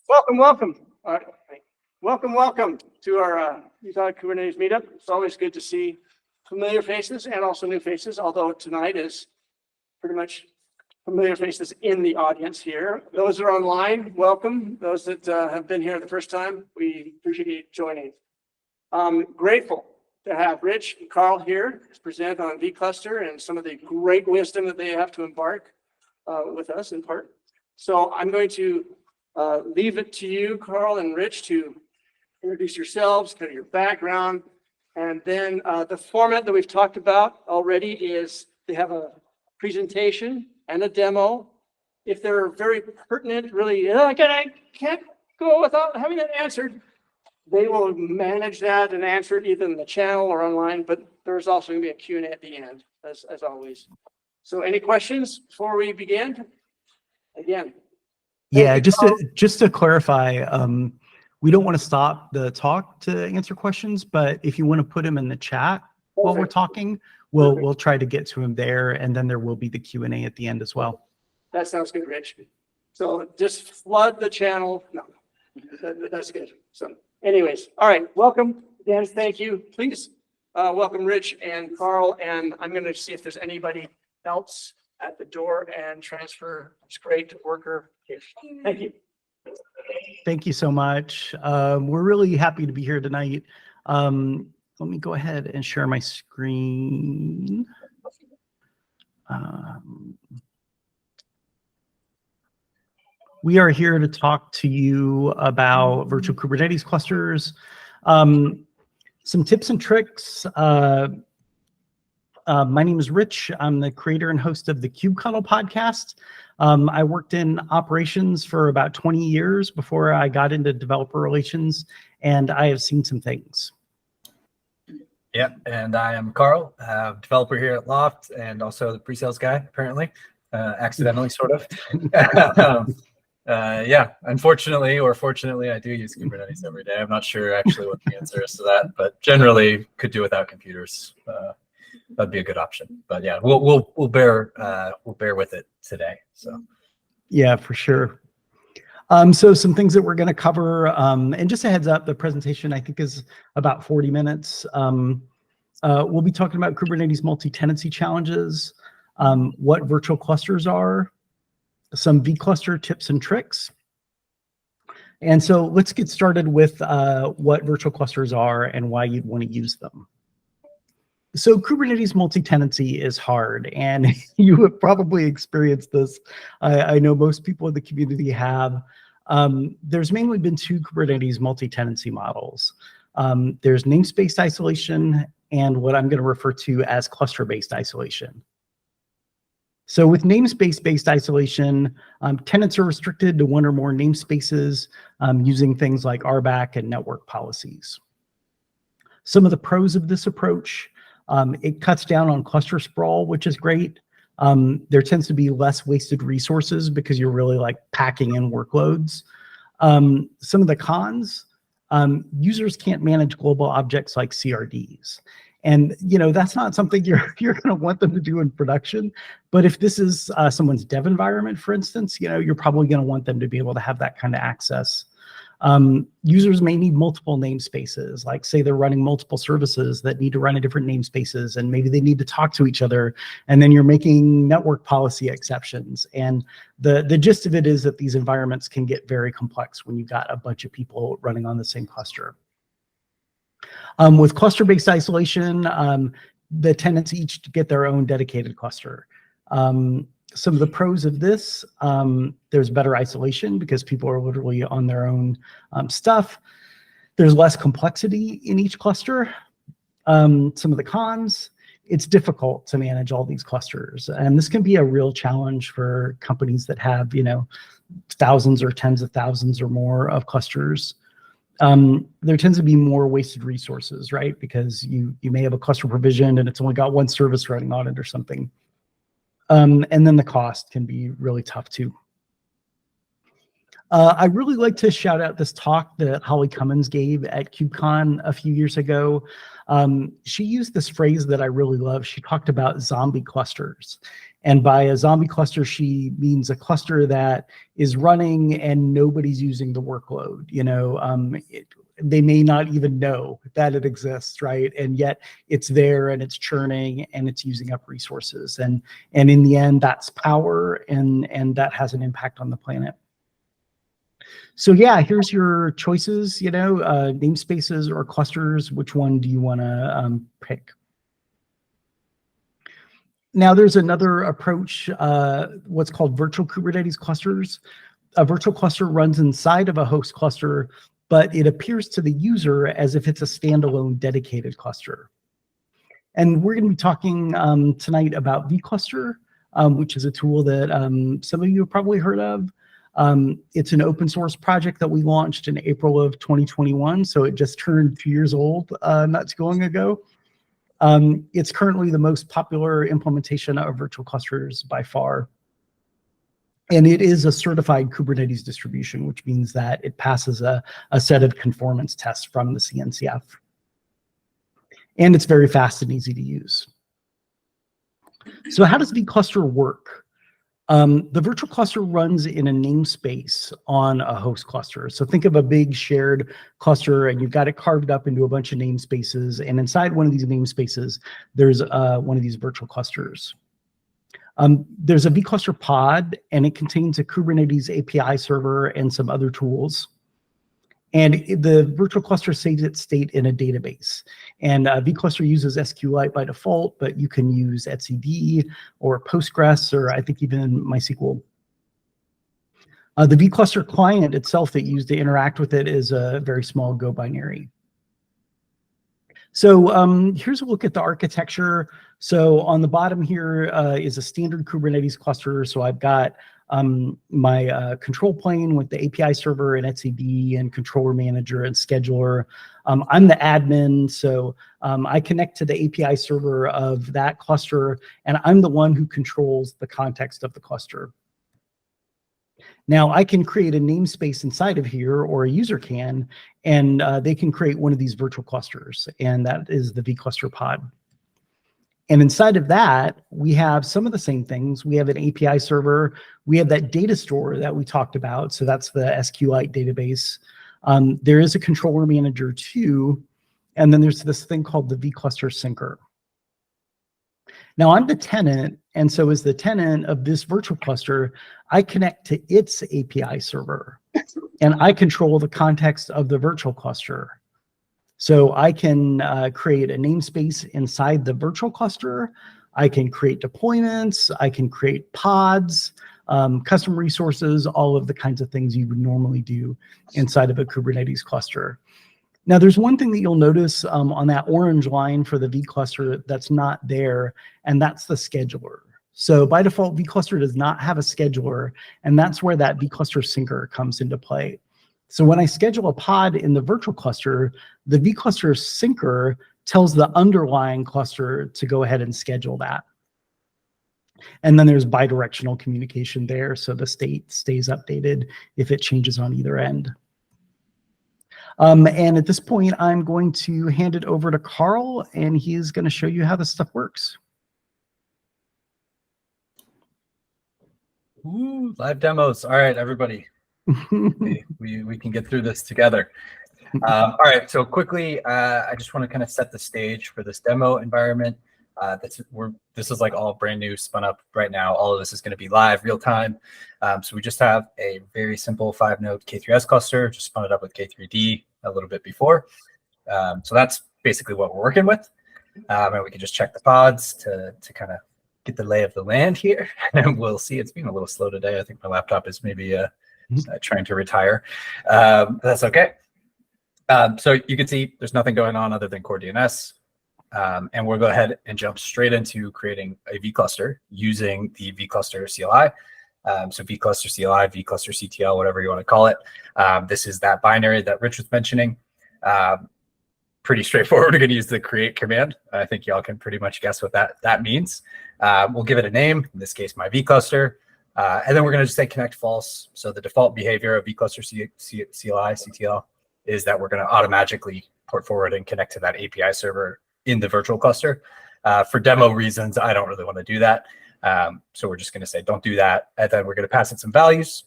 Welcome, welcome. All right. Welcome to our Utah Kubernetes meetup. It's always good to see familiar faces and also new faces, although tonight is pretty much familiar faces in the audience here. Those that are online, welcome. Those that have been here the first time, we appreciate you joining. Grateful to have Rich and Carl here to present on VCluster and some of the great wisdom that they have to embark with us in part. So I'm going to leave it to you, Carl and Rich, to introduce yourselves, kind of your background, and then the format that we've talked about already is they have a presentation and a demo. If they're very pertinent, really, I can't go without having that answered, they will manage that and answer it either in the channel or online, but there's also going to be a Q&A at the end, as always. So any questions before we begin? Again. Yeah, just to clarify, we don't want to stop the talk to answer questions, but if you want to put them in the chat while we're talking, we'll try to get to them there, and then there will be the Q&A at the end as well. That sounds good, Rich. So just flood the channel. No, that's good. So anyways, all right, welcome. Dan, thank you. Please welcome Rich and Carl, and I'm going to see if there's anybody else at the door and transfer great worker here. Thank you. Thank you so much. We're really happy to be here tonight. Let me go ahead and share my screen. We are here to talk to you about virtual Kubernetes clusters, some tips and tricks. My name is Rich. I'm the creator and host of the KubeCuddle podcast. I worked in operations for about 20 years before I got into developer relations, and I have seen some things. Yeah, and I am Carl, developer here at Loft, and also the pre-sales guy, apparently, accidentally, sort of. Yeah, unfortunately or fortunately, I do use Kubernetes every day. I'm not sure actually what the answer is to that, but generally could do without computers. That'd be a good option. But yeah, we'll bear with it today. So yeah, for sure. So some things that we're going to cover, and just a heads up, the presentation I think is about 40 minutes. We'll be talking about Kubernetes multi-tenancy challenges, what virtual clusters are, some vCluster tips and tricks. And so let's get started with what virtual clusters are and why you'd want to use them. So Kubernetes multi-tenancy is hard, and you have probably experienced this. I know most people in the community have. There's mainly been two Kubernetes multi-tenancy models. There's namespace isolation and what I'm going to refer to as cluster-based isolation. So with namespace-based isolation, tenants are restricted to one or more namespaces using things like RBAC and network policies. Some of the pros of this approach: it cuts down on cluster sprawl, which is great. There tends to be less wasted resources because you're really like packing in workloads. Some of the cons: users can't manage global objects like CRDs. And that's not something you're going to want them to do in production. But if this is someone's dev environment, for instance, you're probably going to want them to be able to have that kind of access. Users may need multiple namespaces, like say they're running multiple services that need to run in different namespaces, and maybe they need to talk to each other, and then you're making network policy exceptions. And the gist of it is that these environments can get very complex when you've got a bunch of people running on the same cluster. With cluster-based isolation, the tenants each get their own dedicated cluster. Some of the pros of this: there's better isolation because people are literally on their own stuff. There's less complexity in each cluster. Some of the cons: it's difficult to manage all these clusters, and this can be a real challenge for companies that have thousands or tens of thousands or more of clusters. There tends to be more wasted resources, right? Because you may have a cluster provision and it's only got one service running on it or something. And then the cost can be really tough too. I really like to shout out this talk that Holly Cummins gave at KubeCon a few years ago. She used this phrase that I really love. She talked about zombie clusters. And by a zombie cluster, she means a cluster that is running and nobody's using the workload. They may not even know that it exists, right? And yet it's there and it's churning and it's using up resources. And in the end, that's power, and that has an impact on the planet. So yeah, here's your choices, namespaces or clusters. Which one do you want to pick? Now there's another approach, what's called virtual Kubernetes clusters. A virtual cluster runs inside of a host cluster, but it appears to the user as if it's a standalone dedicated cluster. And we're going to be talking tonight about vCluster, which is a tool that some of you have probably heard of. It's an open source project that we launched in April of 2021, so it just turned 2 years old not too long ago. It's currently the most popular implementation of virtual clusters by far. And it is a certified Kubernetes distribution, which means that it passes a set of conformance tests from the CNCF. And it's very fast and easy to use. So how does vCluster work? The virtual cluster runs in a namespace on a host cluster. So think of a big shared cluster, and you've got it carved up into a bunch of namespaces. And inside one of these namespaces, there's one of these virtual clusters. There's a vCluster pod, and it contains a Kubernetes API server and some other tools. And the virtual cluster saves its state in a database. And vCluster uses SQLite by default, but you can use etcd or Postgres, or I think even MySQL. The vCluster client itself that you use to interact with it is a very small Go binary. So here's a look at the architecture. So on the bottom here is a standard Kubernetes cluster. So I've got my control plane with the API server and etcd and controller manager and scheduler. I'm the admin, so I connect to the API server of that cluster, and I'm the one who controls the context of the cluster. Now I can create a namespace inside of here, or a user can, and they can create one of these virtual clusters, and that is the vCluster pod. And inside of that, we have some of the same things. We have an API server. We have that data store that we talked about. So that's the SQLite database. There is a controller manager too. And then there's this thing called the vCluster syncer. Now I'm the tenant. And so as the tenant of this virtual cluster, I connect to its API server. And I control the context of the virtual cluster. So I can create a namespace inside the virtual cluster. I can create deployments. I can create pods, custom resources, all of the kinds of things you would normally do inside of a Kubernetes cluster. Now, there's one thing that you'll notice on that orange line for the vCluster that's not there, and that's the scheduler. So by default, vCluster does not have a scheduler, and that's where that vCluster syncer comes into play. So when I schedule a pod in the virtual cluster, the vCluster syncer tells the underlying cluster to go ahead and schedule that. And then there's bidirectional communication there, so the state stays updated if it changes on either end. And at this point, I'm going to hand it over to Carl, and he's going to show you how this stuff works. Ooh, live demos. All right, everybody. we can get through this together. All right, so quickly, I just want to kind of set the stage for this demo environment. This is like all brand new, spun up right now. All of this is going to be live, real time. So we just have a very simple 5-node K3s cluster, just spun it up with K3D a little bit before. So that's basically what we're working with. And we can just check the pods to kind of get the lay of the land here. And we'll see. It's been a little slow today. I think my laptop is maybe trying to retire. That's okay. So you can see there's nothing going on other than core DNS. And we'll go ahead and jump straight into creating a vCluster using the vCluster CLI. So vCluster CLI, vCluster CTL, whatever you want to call it. This is that binary that Rich was mentioning. Pretty straightforward. We're going to use the create command. I think y'all can pretty much guess what that means. We'll give it a name, in this case, my vCluster. And then we're going to just say connect false. So the default behavior of vCluster CLI, CTL, is that we're going to automatically port forward and connect to that API server in the virtual cluster. For demo reasons, I don't really want to do that. So we're just going to say, don't do that. And then we're going to pass it some values.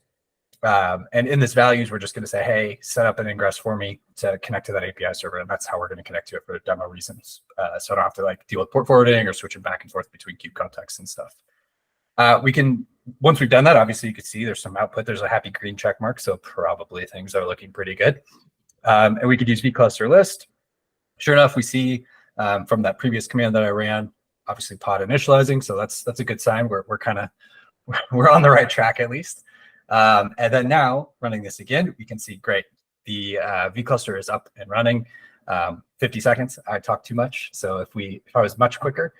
And in this values, we're just going to say, hey, set up an ingress for me to connect to that API server. And that's how we're going to connect to it for demo reasons. So I don't have to like deal with port forwarding or switching back and forth between kube contexts and stuff. We can, once we've done that, obviously you can see there's some output. There's a happy green check mark. So probably things are looking pretty good. And we could use vcluster list. Sure enough, we see from that previous command that I ran, obviously pod initializing. So that's a good sign. We're on the right track at least. And then now running this again, we can see great. The vCluster is up and running. 50 seconds. I talked too much. So if I was much quicker,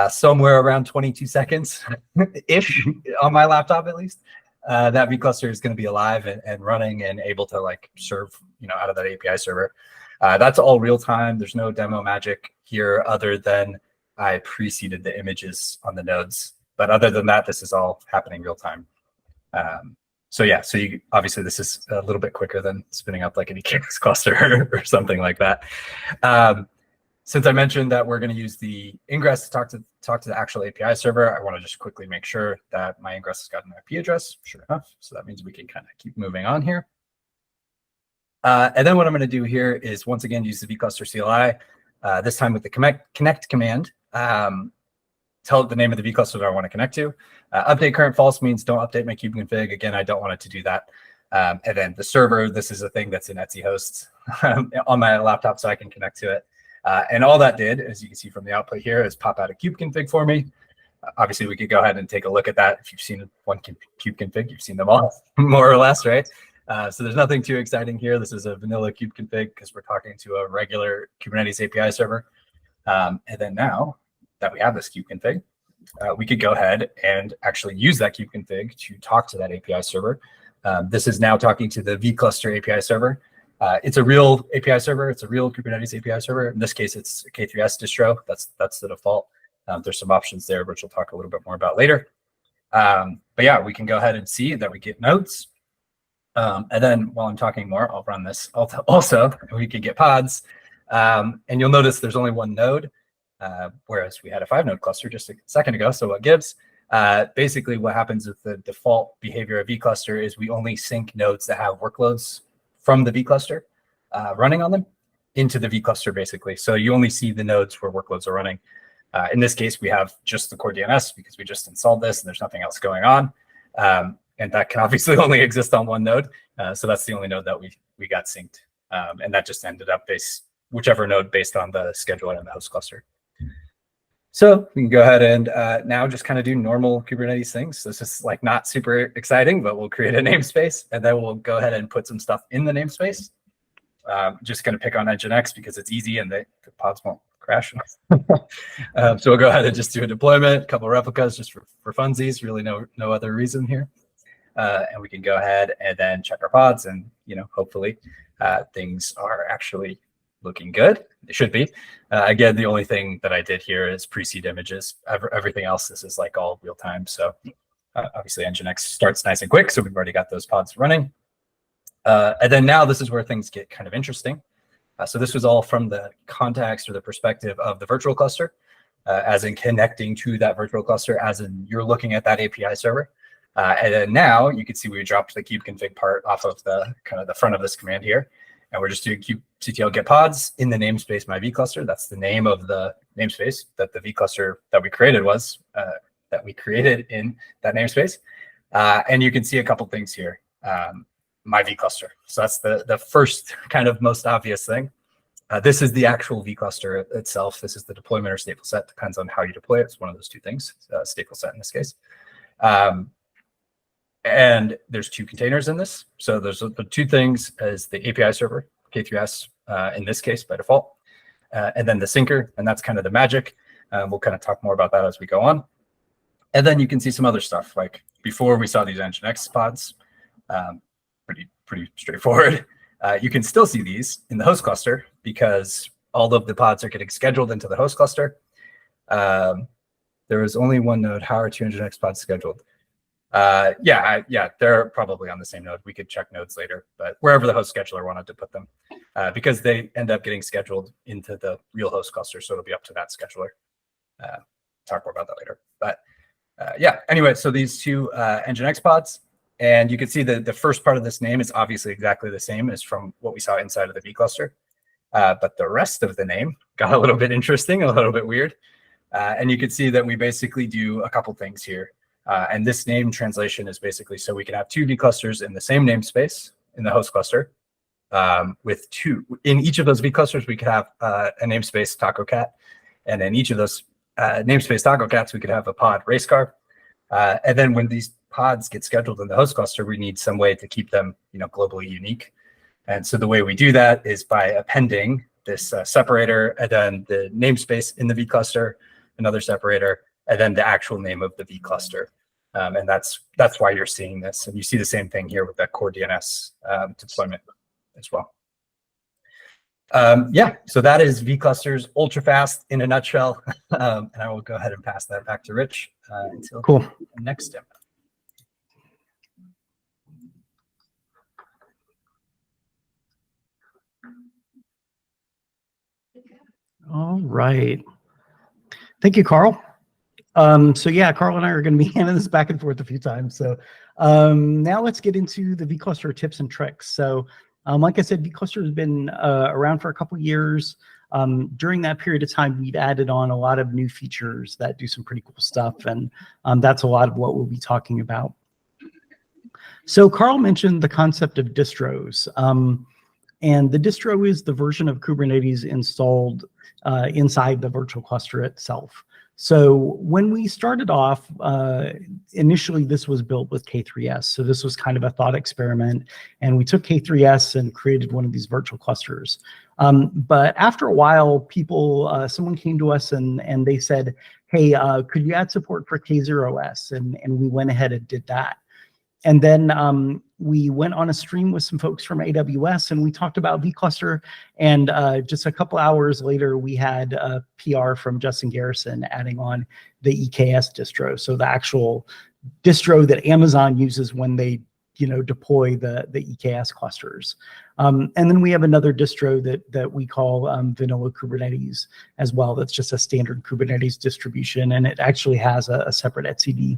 somewhere around 22 seconds ish on my laptop at least, that vCluster is going to be alive and running and able to like serve out of that API server. That's all real time. There's no demo magic here other than I preceded the images on the nodes. But other than that, this is all happening real time. So yeah, so obviously this is a little bit quicker than spinning up like an EKS cluster or something like that. Since I mentioned that we're going to use the ingress to talk to the actual API server, I want to just quickly make sure that my ingress has got an IP address. Sure enough. So that means we can kind of keep moving on here. And then what I'm going to do here is once again use the vCluster CLI, this time with the connect command. Tell it the name of the vCluster that I want to connect to. Update current false means don't update my kube config. Again, I don't want it to do that. And then the server, this is a thing that's in Etsy hosts on my laptop, so I can connect to it. And all that did, as you can see from the output here, is pop out a kube config for me. Obviously, we could go ahead and take a look at that. If you've seen one kube config, you've seen them all, more or less, right? So there's nothing too exciting here. This is a vanilla kube config because we're talking to a regular Kubernetes API server. And then now that we have this kube config, we could go ahead and actually use that kube config to talk to that API server. This is now talking to the vCluster API server. It's a real API server. It's a real Kubernetes API server. In this case, it's a K3S distro. That's the default. There's some options there, which we'll talk a little bit more about later. But yeah, we can go ahead and see that we get nodes. And then while I'm talking more, I'll run this also. We can get pods. And you'll notice there's only one node, whereas we had a 5-node cluster just a second ago. So what gives? Basically, what happens with the default behavior of vCluster is we only sync nodes that have workloads from the vCluster running on them into the vCluster, basically. So you only see the nodes where workloads are running. In this case, we have just the core DNS because we just installed this and there's nothing else going on. And that can obviously only exist on one node. So that's the only node that we got synced. And that just ended up whichever node based on the scheduler and the host cluster. So we can go ahead and now just kind of do normal Kubernetes things. This is like not super exciting, but we'll create a namespace and then we'll go ahead and put some stuff in the namespace. Just going to pick on Nginx because it's easy and the pods won't crash. So we'll go ahead and just do a deployment, a couple of replicas just for funsies, really no other reason here. And we can go ahead and then check our pods and, hopefully things are actually looking good. They should be. Again, the only thing that I did here is precede images. Everything else, this is like all real time. So obviously Nginx starts nice and quick. So we've already got those pods running. And then now this is where things get kind of interesting. So this was all from the context or the perspective of the virtual cluster, as in connecting to that virtual cluster, as in you're looking at that API server. And then now you can see we dropped the kube config part off of the kind of the front of this command here. And we're just doing kubectl get pods in the namespace my vCluster. That's the name of the namespace that the vCluster that we created was, that we created in that namespace. And you can see a couple things here. My vCluster. So that's the first kind of most obvious thing. This is the actual vCluster itself. This is the deployment or stateful set. Depends on how you deploy it. It's one of those two things, stateful set in this case. And there's 2 containers in this. So there's the 2 things as the API server, K3S in this case by default, and then the syncer, and that's kind of the magic. We'll kind of talk more about that as we go on. And then you can see some other stuff. Like before we saw these Nginx pods, pretty straightforward. You can still see these in the host cluster because all of the pods are getting scheduled into the host cluster. There is only one node. How are 2 Nginx pods scheduled? Yeah, they're probably on the same node. We could check nodes later, but wherever the host scheduler wanted to put them, because they end up getting scheduled into the real host cluster, so it'll be up to that scheduler. Talk more about that later. But yeah, anyway, so these two Nginx pods, and you can see the first part of this name is obviously exactly the same as from what we saw inside of the vCluster. But the rest of the name got a little bit interesting, a little bit weird. And you can see that we basically do a couple things here. And this name translation is basically so we can have two vClusters in the same namespace in the host cluster. With two, in each of those vClusters, we could have a namespace taco cat. And in each of those namespace taco cats, we could have a pod race car. And then when these pods get scheduled in the host cluster, we need some way to keep them, globally unique. And so the way we do that is by appending this separator and then the namespace in the vCluster, another separator, and then the actual name of the vCluster. And that's why you're seeing this. And you see the same thing here with that core DNS deployment as well. Yeah, so that is vClusters ultra fast in a nutshell. And I will go ahead and pass that back to Rich until the next demo. All right. Thank you, Carl. So yeah, Carl and I are going to be handing this back and forth a few times. So now let's get into the vCluster tips and tricks. So like I said, vCluster has been around for a couple years. During that period of time, we've added on a lot of new features that do some pretty cool stuff. And that's a lot of what we'll be talking about. So Carl mentioned the concept of distros. And the distro is the version of Kubernetes installed inside the virtual cluster itself. So when we started off, initially this was built with K3s. So this was kind of a thought experiment. And we took K3s and created one of these virtual clusters. But after a while, someone came to us and they said, hey, could you add support for K0s? And we went ahead and did that. And then we went on a stream with some folks from AWS and we talked about vCluster. And just a couple hours later, we had a PR from Justin Garrison adding on the EKS distro. So the actual distro that Amazon uses when they deploy the EKS clusters. And then we have another distro that we call Vanilla Kubernetes as well. That's just a standard Kubernetes distribution. And it actually has a separate etcd.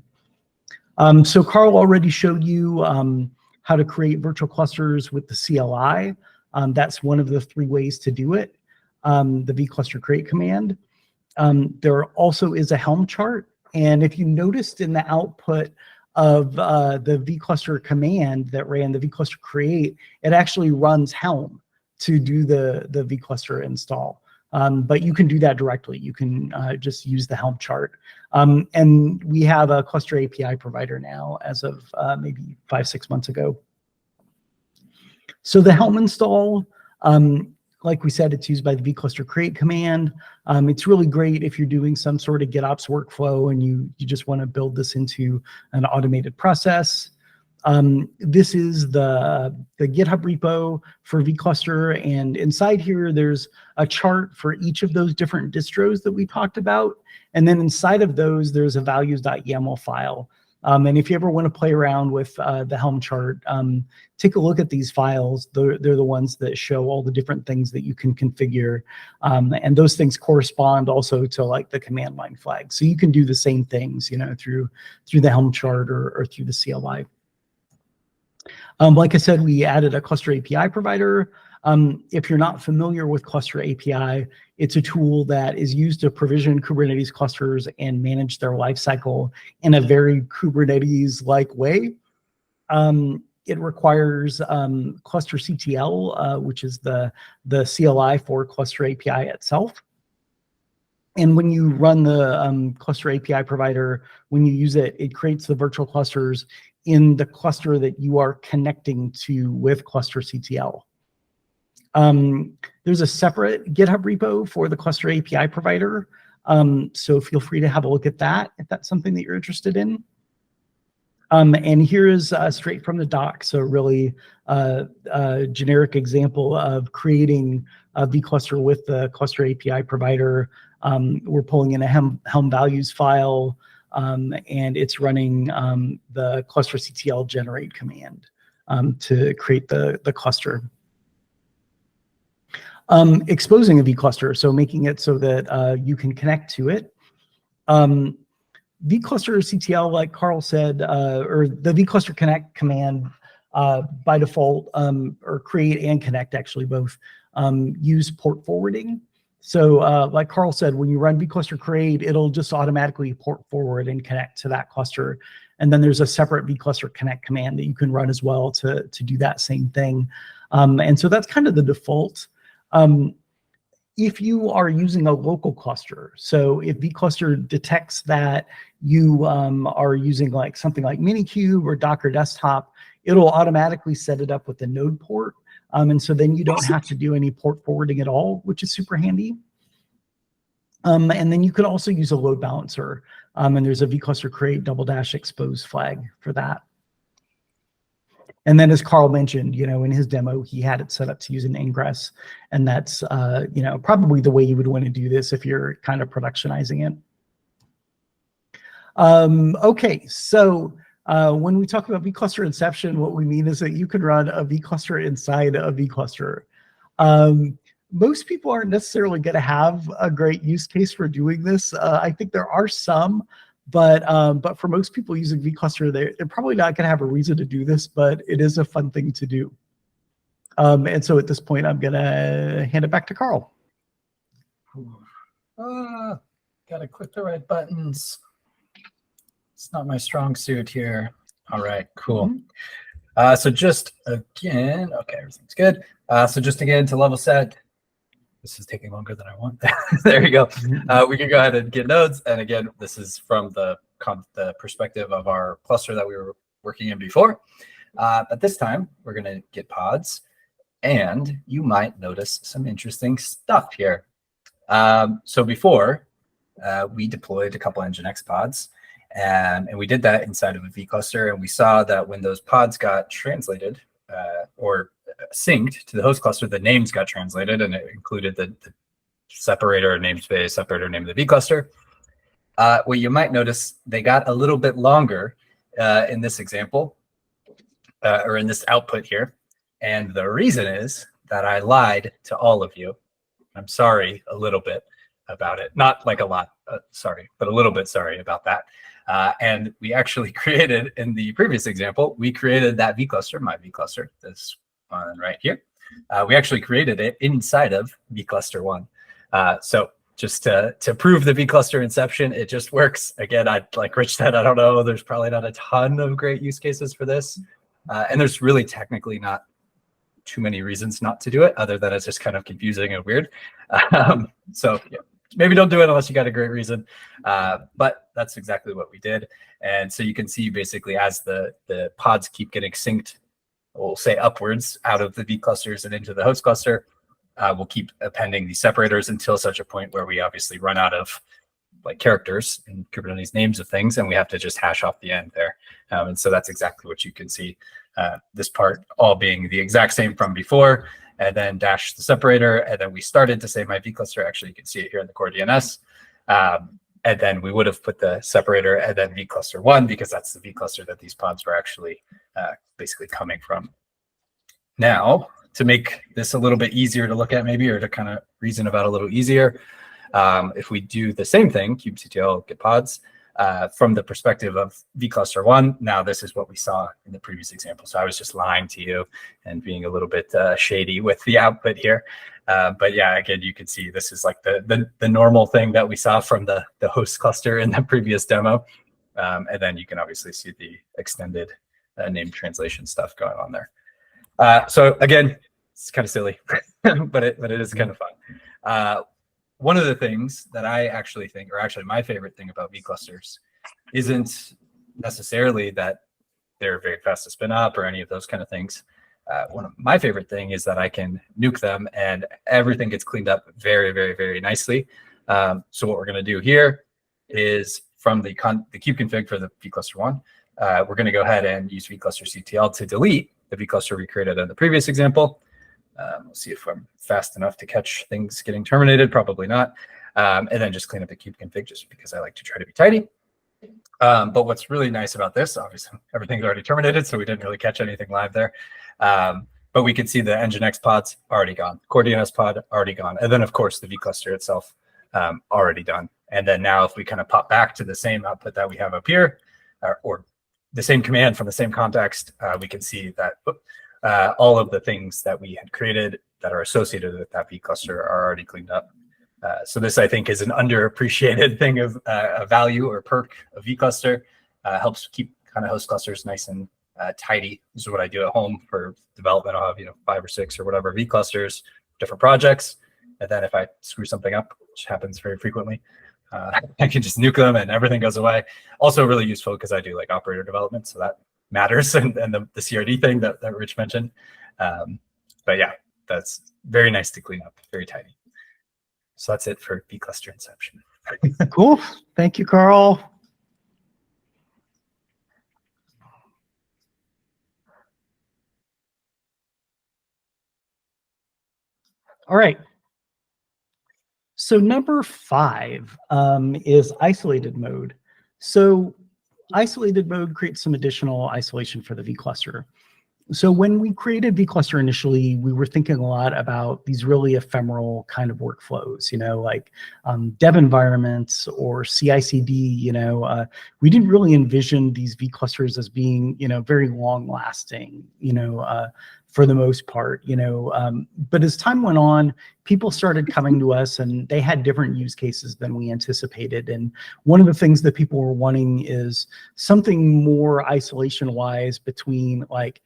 So Carl already showed you how to create virtual clusters with the CLI. That's one of the 3 ways to do it, the vCluster create command. There also is a Helm chart. And if you noticed in the output of the vCluster command that ran the vCluster create, it actually runs Helm to do the vCluster install. But you can do that directly. You can just use the Helm chart. And we have a cluster API provider now as of maybe 5-6 months ago. So the Helm install, like we said, it's used by the vCluster create command. It's really great if you're doing some sort of GitOps workflow and you just want to build this into an automated process. This is the GitHub repo for vCluster, and inside here there's a chart for each of those different distros that we talked about, and then inside of those there's a values.yaml file. And if you ever want to play around with the Helm chart, take a look at these files. They're the ones that show all the different things that you can configure, and those things correspond also to like the command line flag. So you can do the same things, through the Helm chart or through the CLI. Like I said, we added a cluster API provider. If you're not familiar with cluster API, it's a tool that is used to provision Kubernetes clusters and manage their lifecycle in a very Kubernetes-like way. It requires cluster CTL, which is the CLI for cluster API itself. And when you run the cluster API provider, when you use it, it creates the virtual clusters in the cluster that you are connecting to with cluster CTL. There's a separate GitHub repo for the cluster API provider. So feel free to have a look at that if that's something that you're interested in. And here is straight from the doc. So really a generic example of creating a vCluster with the cluster API provider. We're pulling in a Helm values file. and it's running the clusterctl generate command to create the cluster. Exposing a vCluster, so making it so that you can connect to it. vClusterCTL, like Carl said, or the vCluster connect command by default, or create and connect, actually both, use port forwarding. So like Carl said, when you run vCluster create, it'll just automatically port forward and connect to that cluster. And then there's a separate vCluster connect command that you can run as well to do that same thing. And so that's kind of the default. If you are using a local cluster, so if vCluster detects that you are using like something like Minikube or Docker Desktop, it'll automatically set it up with the node port. And so then you don't have to do any port forwarding at all, which is super handy. And then you could also use a load balancer. And there's a vCluster create /expose flag for that. And then, as Carl mentioned, in his demo, he had it set up to use an ingress, and that's probably the way you would want to do this if you're kind of productionizing it. Okay, so when we talk about vCluster inception, what we mean is that you can run a vCluster inside a vCluster. Most people aren't necessarily going to have a great use case for doing this. I think there are some. But for most people using vCluster, they're probably not going to have a reason to do this, but it is a fun thing to do. And so at this point, I'm going to hand it back to Carl. Got to click the right buttons. It's not my strong suit here. All right, cool. So just again, okay, everything's good. So just again, to level set, this is taking longer than I want. There you go. We can go ahead and get nodes. And again, this is from the perspective of our cluster that we were working in before. But this time, we're going to get pods. And you might notice some interesting stuff here. So before, we deployed a couple Nginx pods. And we did that inside of a vCluster. And we saw that when those pods got translated or synced to the host cluster, the names got translated, and it included the separator, namespace, separator name of the vCluster. What you might notice, they got a little bit longer in this example, or in this output here. And the reason is that I lied to all of you. I'm sorry a little bit about it. Not like a lot, sorry, but a little bit sorry about that. And we actually created, in the previous example, we created that vCluster, my vCluster, this one right here. We actually created it inside of vCluster 1. So just to prove the vCluster inception, it just works. Again, like Rich said, I don't know, there's probably not a ton of great use cases for this. And there's really technically not too many reasons not to do it, other than it's just kind of confusing and weird. So yeah, maybe don't do it unless you got a great reason. But that's exactly what we did. And so you can see basically as the pods keep getting synced, we'll say upwards out of the vClusters and into the host cluster, we'll keep appending these separators until such a point where we obviously run out of like characters in Kubernetes names of things, and we have to just hash off the end there. And so that's exactly what you can see. This part all being the exact same from before, and then dash the separator, and then we started to say my vCluster. Actually, you can see it here in the core DNS. And then we would have put the separator and then vCluster 1, because that's the vCluster that these pods were actually basically coming from. Now, to make this a little bit easier to look at maybe, or to kind of reason about a little easier, if we do the same thing, kubectl get pods, from the perspective of vCluster 1, now this is what we saw in the previous example. So I was just lying to you and being a little bit shady with the output here. But yeah, again, you can see this is like the normal thing that we saw from the host cluster in the previous demo. And then you can obviously see the extended name translation stuff going on there. So again, it's kind of silly, but it is kind of fun. One of the things that I actually think, or actually my favorite thing about vClusters, isn't necessarily that they're very fast to spin up or any of those kind of things. One of my favorite thing is that I can nuke them and everything gets cleaned up very, very, very nicely. So what we're going to do here is from the kubeconfig for the vCluster 1, we're going to go ahead and use vClusterCTL to delete the vCluster we created in the previous example. We'll see if I'm fast enough to catch things getting terminated. Probably not. And then just clean up the kubeconfig, just because I like to try to be tidy. But what's really nice about this, obviously, everything's already terminated, so we didn't really catch anything live there. But we can see the Nginx pods already gone, Core DNS pod already gone, and then of course the vCluster itself already done. And then now if we kind of pop back to the same output that we have up here, or the same command from the same context, we can see that all of the things that we had created that are associated with that vCluster are already cleaned up. So this, I think, is an underappreciated thing of value or perk of vCluster. Helps keep kind of host clusters nice and tidy. This is what I do at home for development. I'll have 5 or 6 or whatever vClusters, different projects, and then if I screw something up, which happens very frequently, I can just nuke them and everything goes away. Also really useful because I do like operator development, so that matters, and the CRD thing that Rich mentioned. But yeah, that's very nice to clean up, very tidy. So that's it for vCluster inception. Cool. Thank you, Carl. All right. So number 5 is isolated mode. So isolated mode creates some additional isolation for the vCluster. So when we created vCluster initially, we were thinking a lot about these really ephemeral kind of workflows, like dev environments or CI/CD. We didn't really envision these vClusters as being, very long lasting, for the most part, but as time went on, people started coming to us and they had different use cases than we anticipated. And one of the things that people were wanting is something more isolation wise between like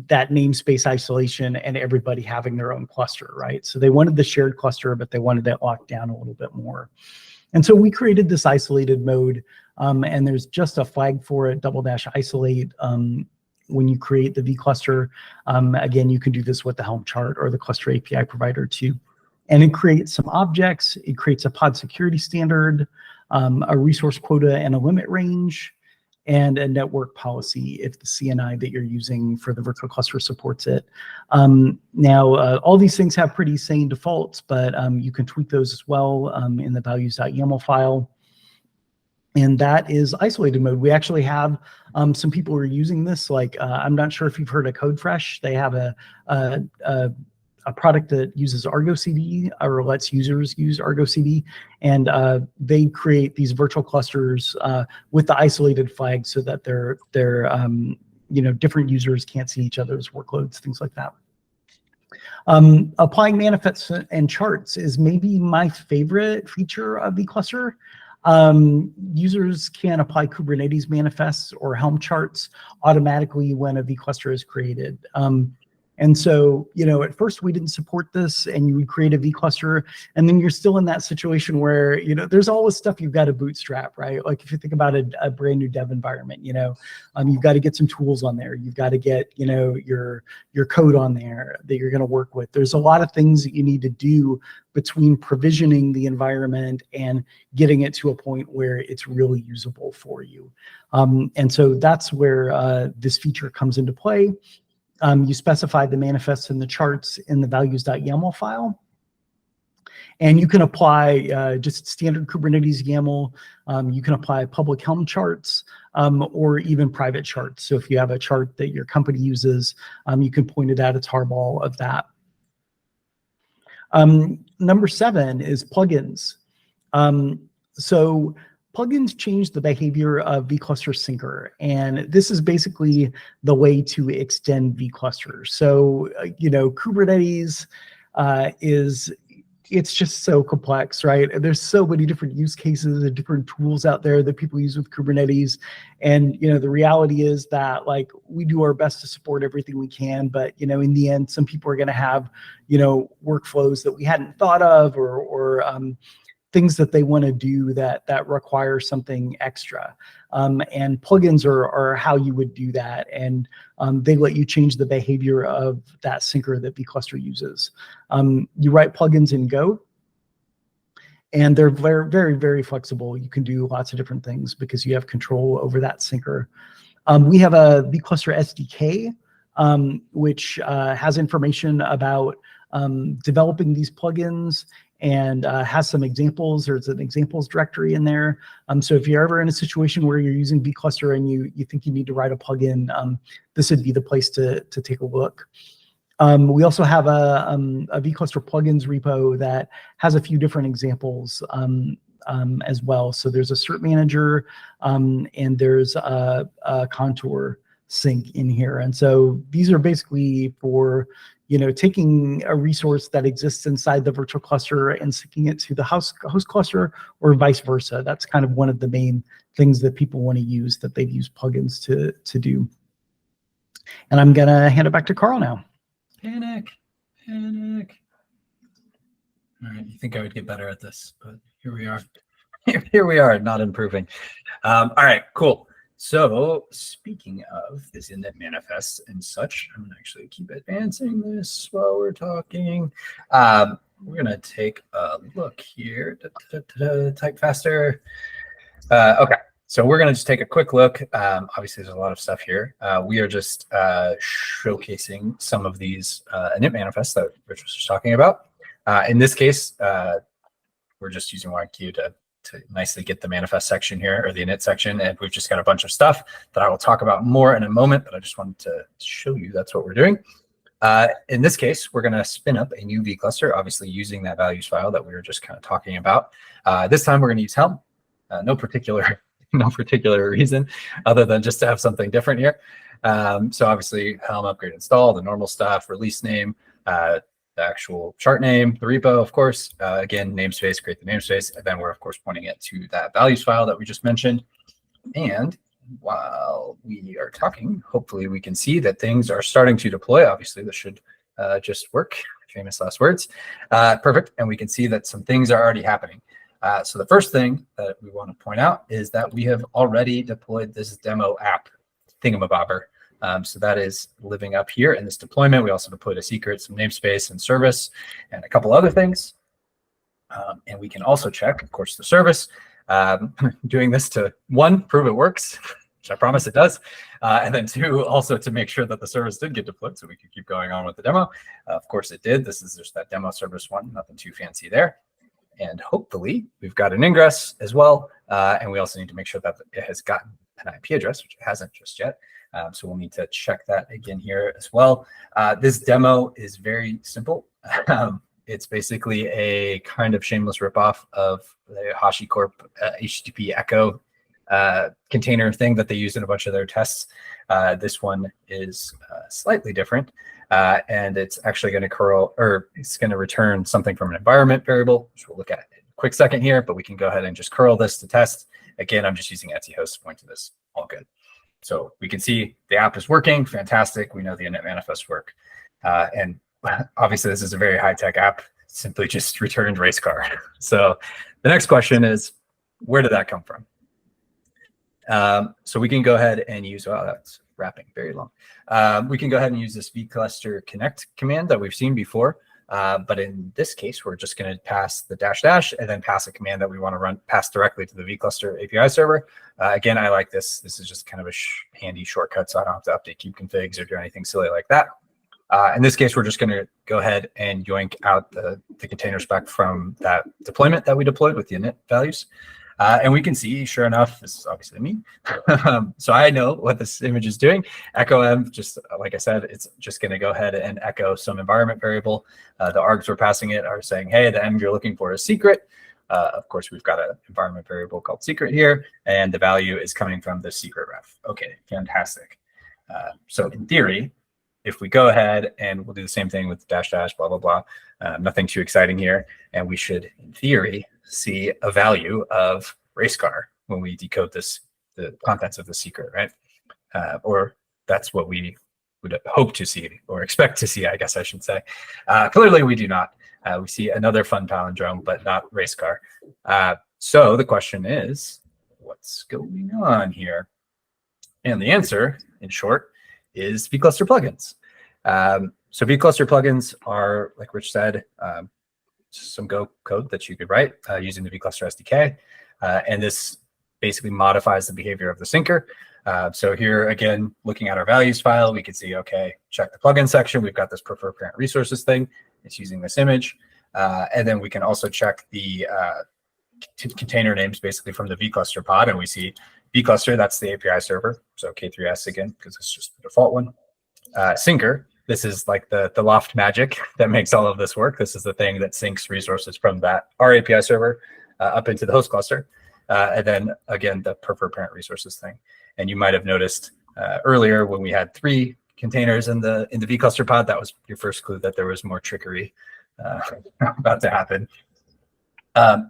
that namespace isolation and everybody having their own cluster, right? So they wanted the shared cluster, but they wanted it locked down a little bit more. And so we created this isolated mode, and there's just a flag for it, --isolate. When you create the vCluster, again, you can do this with the Helm chart or the cluster API provider too. And it creates some objects. It creates a pod security standard, a resource quota and a limit range, and a network policy if the CNI that you're using for the virtual cluster supports it. Now, all these things have pretty sane defaults, but you can tweak those as well in the values.yaml file. And that is isolated mode. We actually have some people who are using this. Like, I'm not sure if you've heard of CodeFresh. They have a product that uses Argo CD or lets users use Argo CD, and they create these virtual clusters with the isolated flag so that they're different users can't see each other's workloads, things like that. Applying manifests and charts is maybe my favorite feature of vCluster. Users can apply Kubernetes manifests or Helm charts automatically when a vCluster is created. And so, at first we didn't support this, and you would create a vCluster, and then you're still in that situation where, there's all this stuff you've got to bootstrap, right? Like if you think about a brand new dev environment, you've got to get some tools on there. You've got to get, your code on there that you're going to work with. There's a lot of things that you need to do between provisioning the environment and getting it to a point where it's really usable for you. And so that's where this feature comes into play. You specify the manifests and the charts in the values.yaml file. And you can apply just standard Kubernetes YAML. You can apply public Helm charts or even private charts. So if you have a chart that your company uses, you can point it at a tarball of that. Number 7 is plugins. So plugins change the behavior of vCluster Syncer, and this is basically the way to extend vCluster. So, Kubernetes it's just so complex, right? There's so many different use cases and different tools out there that people use with Kubernetes. And, the reality is that we do our best to support everything we can, but, in the end, some people are going to have, workflows that we hadn't thought of or things that they want to do that require something extra. And plugins are how you would do that. And they let you change the behavior of that syncer that vCluster uses. You write plugins in Go, and they're very, very, very flexible. You can do lots of different things because you have control over that syncer. We have a vCluster SDK, which has information about developing these plugins and has some examples. There's an examples directory in there. So if you're ever in a situation where you're using vCluster and you think you need to write a plugin, this would be the place to take a look. We also have a vCluster plugins repo that has a few different examples as well. So there's a cert manager and there's a contour sync in here. And so these are basically for, taking a resource that exists inside the virtual cluster and syncing it to the host cluster, or vice versa. That's kind of one of the main things that people want to use, that they've used plugins to do. And I'm going to hand it back to Carl now. Panic. All right, you think I would get better at this, but here we are. Here we are, not improving. All right, cool. So speaking of this init manifests and such, I'm gonna actually keep advancing this while we're talking. We're gonna take a look here. Type faster. Okay, so we're gonna just take a quick look. Obviously, there's a lot of stuff here. We are just showcasing some of these init manifests that Rich was just talking about. In this case, we're just using YQ to nicely get the manifest section here, or the init section, and we've just got a bunch of stuff that I will talk about more in a moment, but I just wanted to show you that's what we're doing. In this case, we're going to spin up a new vCluster, obviously using that values file that we were just kind of talking about. This time we're going to use Helm. No particular reason other than just to have something different here. So obviously Helm upgrade install, the normal stuff, release name, the actual chart name, the repo, of course, again, namespace, create the namespace, and then we're, of course, pointing it to that values file that we just mentioned. And while we are talking, hopefully we can see that things are starting to deploy. Obviously, this should just work. Famous last words. Perfect. And we can see that some things are already happening. So the first thing that we want to point out is that we have already deployed this demo app thingamabobber. So that is living up here in this deployment. We also deployed a secret, some namespace and service, and a couple other things. And we can also check, of course, the service, doing this to, one, prove it works, which I promise it does, and then two, also to make sure that the service did get deployed so we could keep going on with the demo. Of course, it did. This is just that demo service one, nothing too fancy there. And hopefully, we've got an ingress as well. And we also need to make sure that it has gotten an IP address, which it hasn't just yet. So we'll need to check that again here as well. This demo is very simple. It's basically a kind of shameless ripoff of the HashiCorp HTTP echo container thing that they use in a bunch of their tests. This one is slightly different, and it's actually going to curl, or it's going to return something from an environment variable, which we'll look at in a quick second here, but we can go ahead and just curl this to test. Again, I'm just using Etsy host to point to this. All good. So we can see the app is working. Fantastic. We know the init manifests work. And obviously, this is a very high-tech app. It simply just returned race car. So the next question is, where did that come from? So we can go ahead and use, wow, that's wrapping very long. We can go ahead and use this vcluster connect command that we've seen before. But in this case, we're just going to pass the -- and then pass a command that we want to pass directly to the vCluster API server. Again, I like this. This is just kind of a handy shortcut, so I don't have to update kube configs or do anything silly like that. In this case, we're just going to go ahead and yoink out the container spec from that deployment that we deployed with the init values. And we can see, sure enough, this is obviously me. So I know what this image is doing. Echo M, just like I said, it's just going to go ahead and echo some environment variable. The args we're passing it are saying, hey, the M you're looking for is secret. Of course, we've got an environment variable called secret here, and the value is coming from the secret ref. Okay, fantastic. So in theory, if we go ahead and we'll do the same thing with -- blah, blah, blah, nothing too exciting here. And we should, in theory, see a value of race car when we decode this, the contents of the secret, right? Or that's what we would hope to see, or expect to see, I guess I should say. Clearly, we do not. We see another fun palindrome, but not race car. So the question is, what's going on here? And the answer, in short, is vCluster plugins. So vCluster plugins are, like Rich said, some Go code that you could write using the vCluster SDK. And this basically modifies the behavior of the syncer. So here, again, looking at our values file, we can see, okay, check the plugin section. We've got this prefer parent resources thing. It's using this image. And then we can also check the container names basically from the vCluster pod, and we see vCluster, that's the API server. So K3S again, because it's just the default one. Syncer, this is like the Loft magic that makes all of this work. This is the thing that syncs resources from our API server up into the host cluster. And then again, the prefer parent resources thing. And you might have noticed earlier when we had 3 containers in the vCluster pod, that was your first clue that there was more trickery about to happen.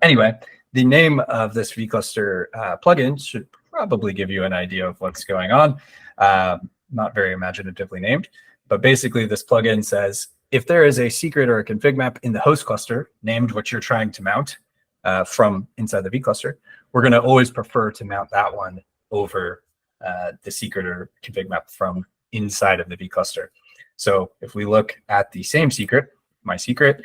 Anyway, the name of this vCluster plugin should probably give you an idea of what's going on. Not very imaginatively named, but basically this plugin says, if there is a secret or a config map in the host cluster named what you're trying to mount from inside the vCluster, we're going to always prefer to mount that one over the secret or config map from inside of the vCluster. So if we look at the same secret, my secret,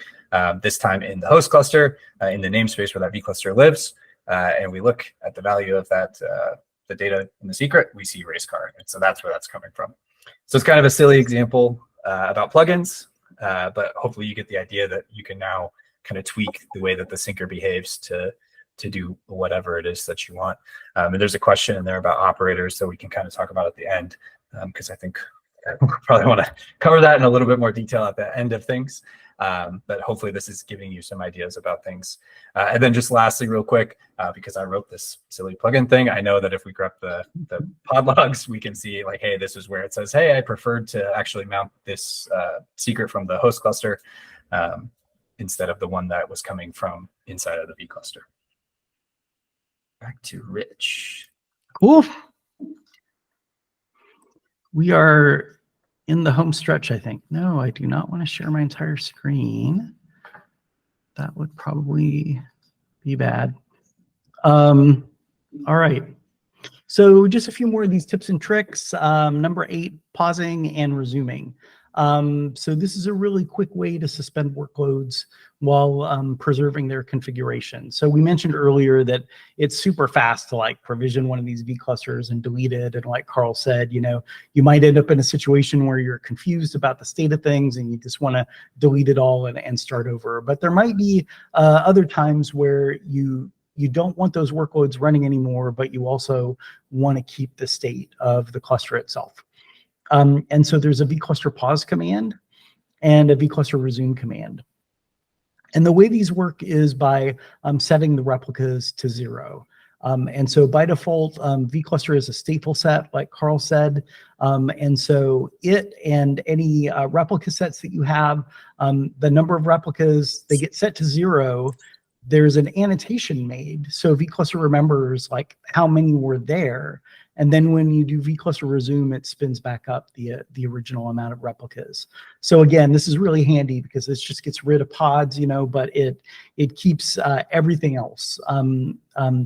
this time in the host cluster, in the namespace where that vCluster lives, and we look at the value of that, the data in the secret, we see race car. And so that's where that's coming from. So it's kind of a silly example about plugins, but hopefully you get the idea that you can now kind of tweak the way that the syncer behaves to do whatever it is that you want. And there's a question in there about operators that we can kind of talk about at the end, because I think we'll probably want to cover that in a little bit more detail at the end of things. But hopefully this is giving you some ideas about things. And then just lastly, real quick, because I wrote this silly plugin thing, I know that if we grep the pod logs, we can see like, hey, this is where it says, hey, I preferred to actually mount this secret from the host cluster instead of the one that was coming from inside of the vCluster. Back to Rich. Cool. We are in the home stretch, I think. No, I do not want to share my entire screen. That would probably be bad. All right. So just a few more of these tips and tricks. Number 8, pausing and resuming. So this is a really quick way to suspend workloads while preserving their configuration. So we mentioned earlier that it's super fast to like provision one of these vClusters and delete it. And like Carl said, you know, you might end up in a situation where you're confused about the state of things and you just want to delete it all and start over. But there might be other times where you don't want those workloads running anymore, but you also want to keep the state of the cluster itself. And so there's a vCluster pause command and a vCluster resume command. And the way these work is by setting the replicas to 0. And so by default, vCluster is a stateful set, like Carl said. And so it and any replica sets that you have, the number of replicas, they get set to 0. There's an annotation made. So vCluster remembers like how many were there. And then when you do vCluster resume, it spins back up the original amount of replicas. So again, this is really handy because this just gets rid of pods, you know, but it keeps everything else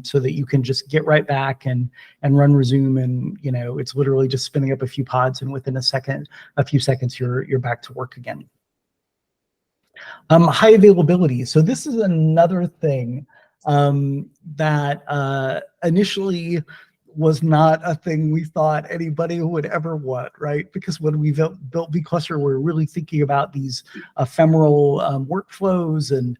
so that you can just get right back and run resume, and you know it's literally just spinning up a few pods, and within a few seconds, you're back to work again. High availability. So this is another thing that initially was not a thing we thought anybody would ever want, right? Because when we built vCluster, we were really thinking about these ephemeral workflows, and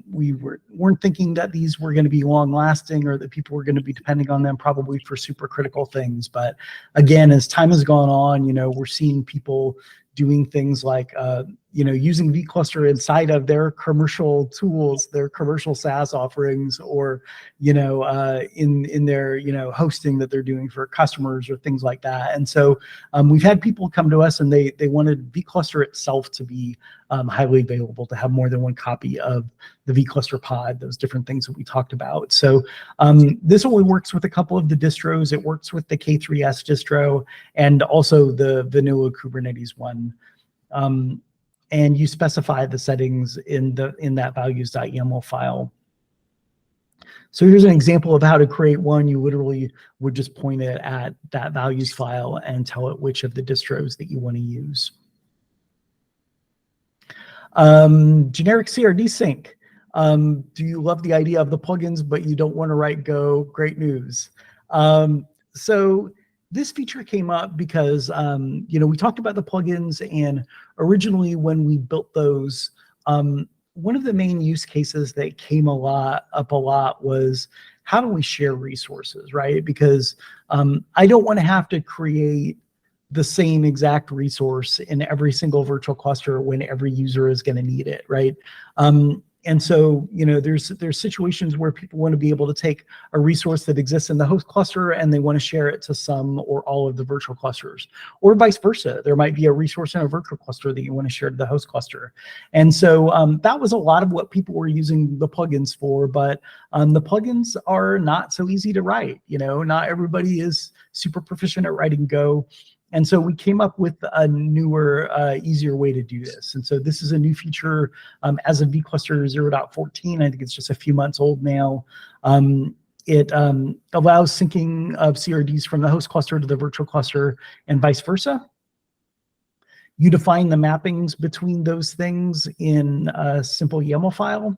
we weren't thinking that these were going to be long lasting or that people were going to be depending on them probably for super critical things. But again, as time has gone on, you know, we're seeing people doing things like, you know, using vCluster inside of their commercial tools, their commercial SaaS offerings, or, you know, in their, you know, hosting that they're doing for customers or things like that. And so we've had people come to us and they wanted vCluster itself to be highly available, to have more than one copy of the vCluster pod, those different things that we talked about. So this only works with a couple of the distros. It works with the K3S distro and also the vanilla Kubernetes one. And you specify the settings in that values.yaml file. So here's an example of how to create one. You literally would just point it at that values file and tell it which of the distros that you want to use. Generic CRD sync. Do you love the idea of the plugins, but you don't want to write Go? Great news. So this feature came up because, you know, we talked about the plugins, and originally when we built those, one of the main use cases that came up a lot was, how do we share resources, right? Because I don't want to have to create the same exact resource in every single virtual cluster when every user is going to need it, right? And so, there's situations where people want to be able to take a resource that exists in the host cluster and they want to share it to some or all of the virtual clusters, or vice versa. There might be a resource in a virtual cluster that you want to share to the host cluster. And so that was a lot of what people were using the plugins for, but the plugins are not so easy to write. Not everybody is super proficient at writing Go. And so we came up with a newer, easier way to do this. And so this is a new feature as of vCluster 0.14. I think it's just a few months old now. It allows syncing of CRDs from the host cluster to the virtual cluster and vice versa. You define the mappings between those things in a simple YAML file.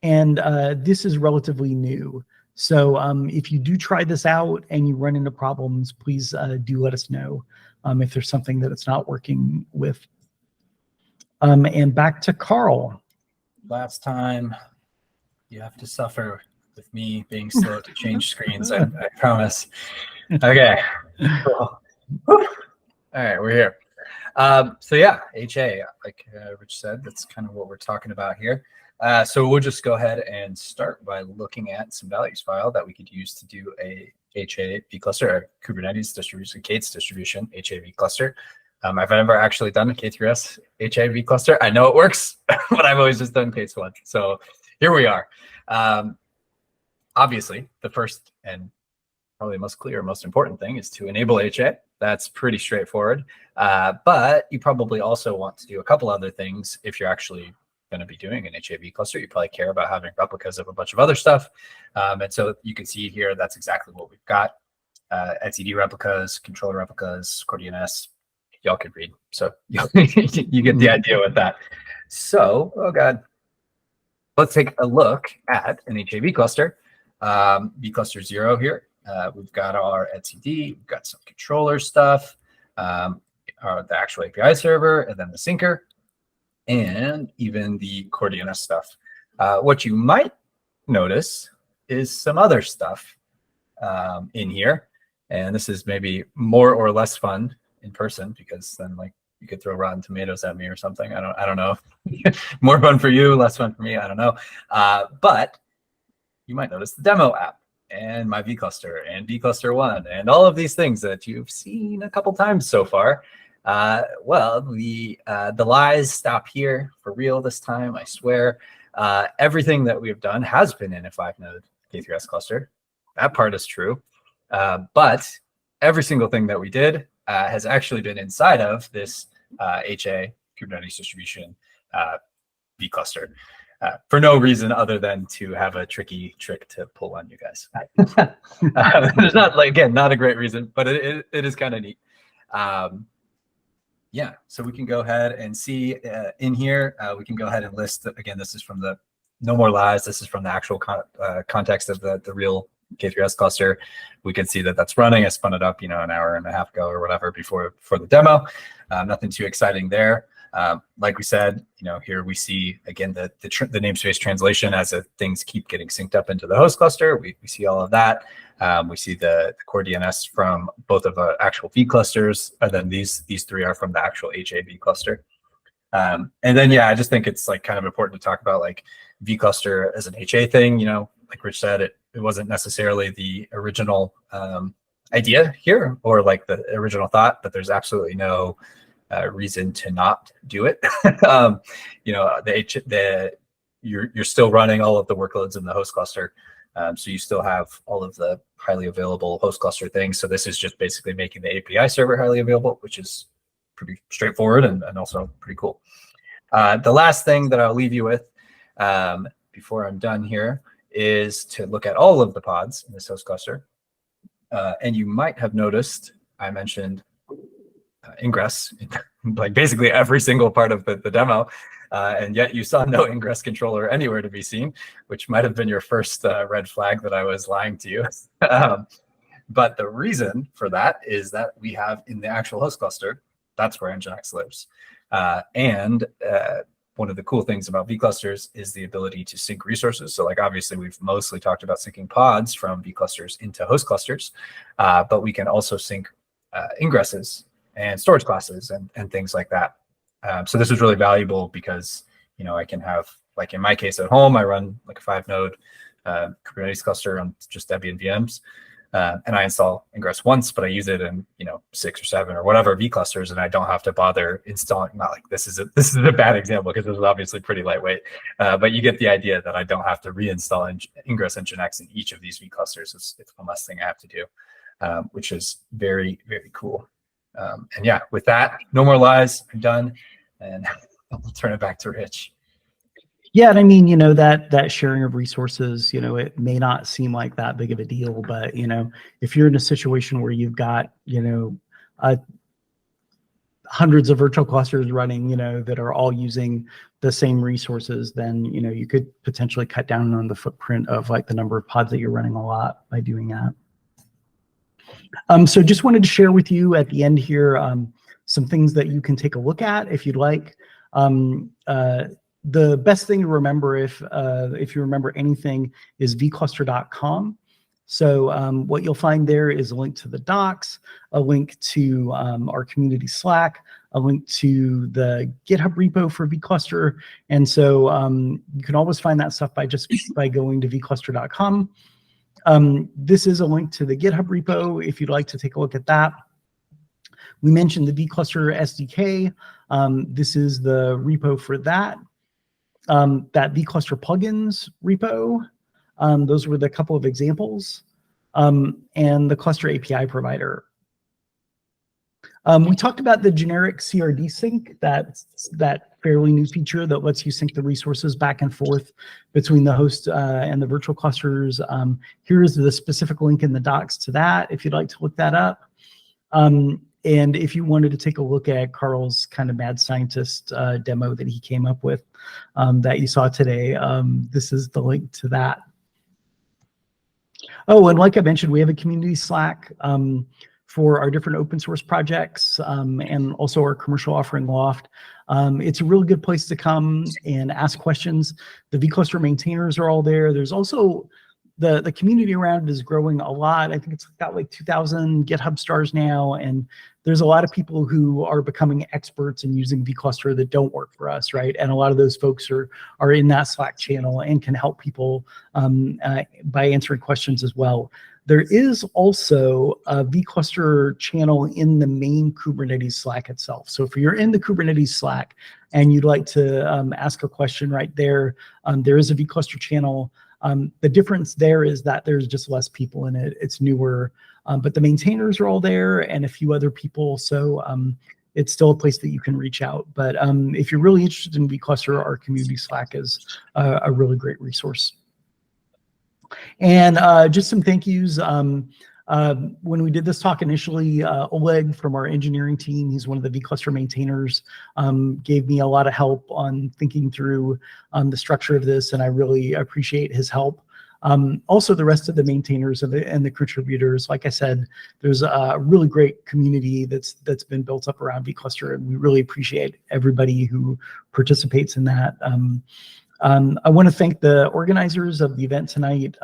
And this is relatively new. So if you do try this out and you run into problems, please do let us know if there's something that it's not working with. And back to Carl. Last time, you have to suffer with me being slow to change screens, I promise. Okay. Cool. All right, we're here. So yeah, HA, like Rich said, that's kind of what we're talking about here. So we'll just go ahead and start by looking at some values file that we could use to do a HA vCluster, or Kubernetes distribution, K8s distribution, HA vCluster. I've never actually done a K3s HA vCluster. I know it works, but I've always just done K8s one. So here we are. Obviously, the first and probably most clear, most important thing is to enable HA. That's pretty straightforward. But you probably also want to do a couple other things if you're actually going to be doing an HA vCluster. You probably care about having replicas of a bunch of other stuff. And so you can see here, that's exactly what we've got. etcd replicas, controller replicas, CRDs. Y'all can read. So you get the idea with that. So, oh God, let's take a look at an HA vCluster. vCluster 0 here. We've got our etcd, we've got some controller stuff, the actual API server, and then the syncer, and even the CRDs stuff. What you might notice is some other stuff in here, and this is maybe more or less fun in person, because then like you could throw Rotten Tomatoes at me or something. I don't know. More fun for you, less fun for me. I don't know. But you might notice the demo app and my vCluster and vCluster 1 and all of these things that you've seen a couple times so far. Well, the lies stop here for real this time, I swear. Everything that we've done has been in a 5-node K3s cluster. That part is true. But every single thing that we did has actually been inside of this HA Kubernetes distribution vCluster. For no reason other than to have a tricky trick to pull on you guys. There's not, like, again, not a great reason, but it is kind of neat. Yeah, so we can go ahead and see in here, we can go ahead and list, again, this is from the, no more lies, this is from the actual context of the real K3s cluster. We can see that that's running. I spun it up, an hour and a half ago or whatever before the demo. Nothing too exciting there. Like we said, here we see, again, the namespace translation as things keep getting synced up into the host cluster. We see all of that. We see the core DNS from both of the actual vClusters, and then these three are from the actual HA vCluster. And then, yeah, I just think it's like kind of important to talk about like vCluster as an HA thing. Like Rich said, it wasn't necessarily the original idea here or like the original thought, but there's absolutely no reason to not do it. You're still running all of the workloads in the host cluster. So you still have all of the highly available host cluster things. So this is just basically making the API server highly available, which is pretty straightforward and also pretty cool. The last thing that I'll leave you with before I'm done here is to look at all of the pods in this host cluster. And you might have noticed I mentioned ingress in like basically every single part of the demo. And yet you saw no ingress controller anywhere to be seen, which might have been your first red flag that I was lying to you. But the reason for that is that we have in the actual host cluster, that's where Nginx lives. And one of the cool things about vClusters is the ability to sync resources. So like obviously we've mostly talked about syncing pods from vClusters into host clusters, but we can also sync ingresses and storage classes and things like that. So this is really valuable because, you know, I can have, like in my case at home, I run like a 5-node Kubernetes cluster on just Debian VMs. And I install ingress once, but I use it in, you know, 6 or 7 or whatever vClusters, and I don't have to bother installing. Not like this is a bad example because this is obviously pretty lightweight, but you get the idea that I don't have to reinstall ingress nginx in each of these vClusters. It's one less thing I have to do, which is very, very cool. And yeah, with that, no more lies. I'm done, and I'll turn it back to Rich. Yeah, and I mean, you know, that sharing of resources, you know, it may not seem like that big of a deal, but, you know, if you're in a situation where you've got, you know, hundreds of virtual clusters running, you know, that are all using the same resources, then, you know, you could potentially cut down on the footprint of like the number of pods that you're running a lot by doing that. So just wanted to share with you at the end here some things that you can take a look at if you'd like. The best thing to remember, if you remember anything, is vcluster.com. So what you'll find there is a link to the docs, a link to our community Slack, a link to the GitHub repo for vCluster. And so you can always find that stuff by going to vcluster.com. This is a link to the GitHub repo if you'd like to take a look at that. We mentioned the vCluster SDK. This is the repo for that. That vCluster plugins repo, those were the couple of examples, and the cluster API provider. We talked about the generic CRD sync, that fairly new feature that lets you sync the resources back and forth between the host and the virtual clusters. Here is the specific link in the docs to that if you'd like to look that up. And if you wanted to take a look at Carl's kind of mad scientist demo that he came up with that you saw today, this is the link to that. Oh, and like I mentioned, we have a community Slack for our different open source projects and also our commercial offering Loft. It's a really good place to come and ask questions. The vCluster maintainers are all there. There's also the community around it is growing a lot. I think it's got like 2,000 GitHub stars now, and there's a lot of people who are becoming experts in using vCluster that don't work for us, right? And a lot of those folks are in that Slack channel and can help people by answering questions as well. There is also a vCluster channel in the main Kubernetes Slack itself. So if you're in the Kubernetes Slack and you'd like to ask a question right there, there is a vCluster channel. The difference there is that there's just less people in it. It's newer, but the maintainers are all there and a few other people. So it's still a place that you can reach out. But if you're really interested in vCluster, our community Slack is a really great resource. And just some thank yous. When we did this talk initially, Oleg from our engineering team, he's one of the vCluster maintainers, gave me a lot of help on thinking through the structure of this, and I really appreciate his help. Also, the rest of the maintainers and the contributors, like I said, there's a really great community that's been built up around vCluster, and we really appreciate everybody who participates in that. I want to thank the organizers of the event tonight.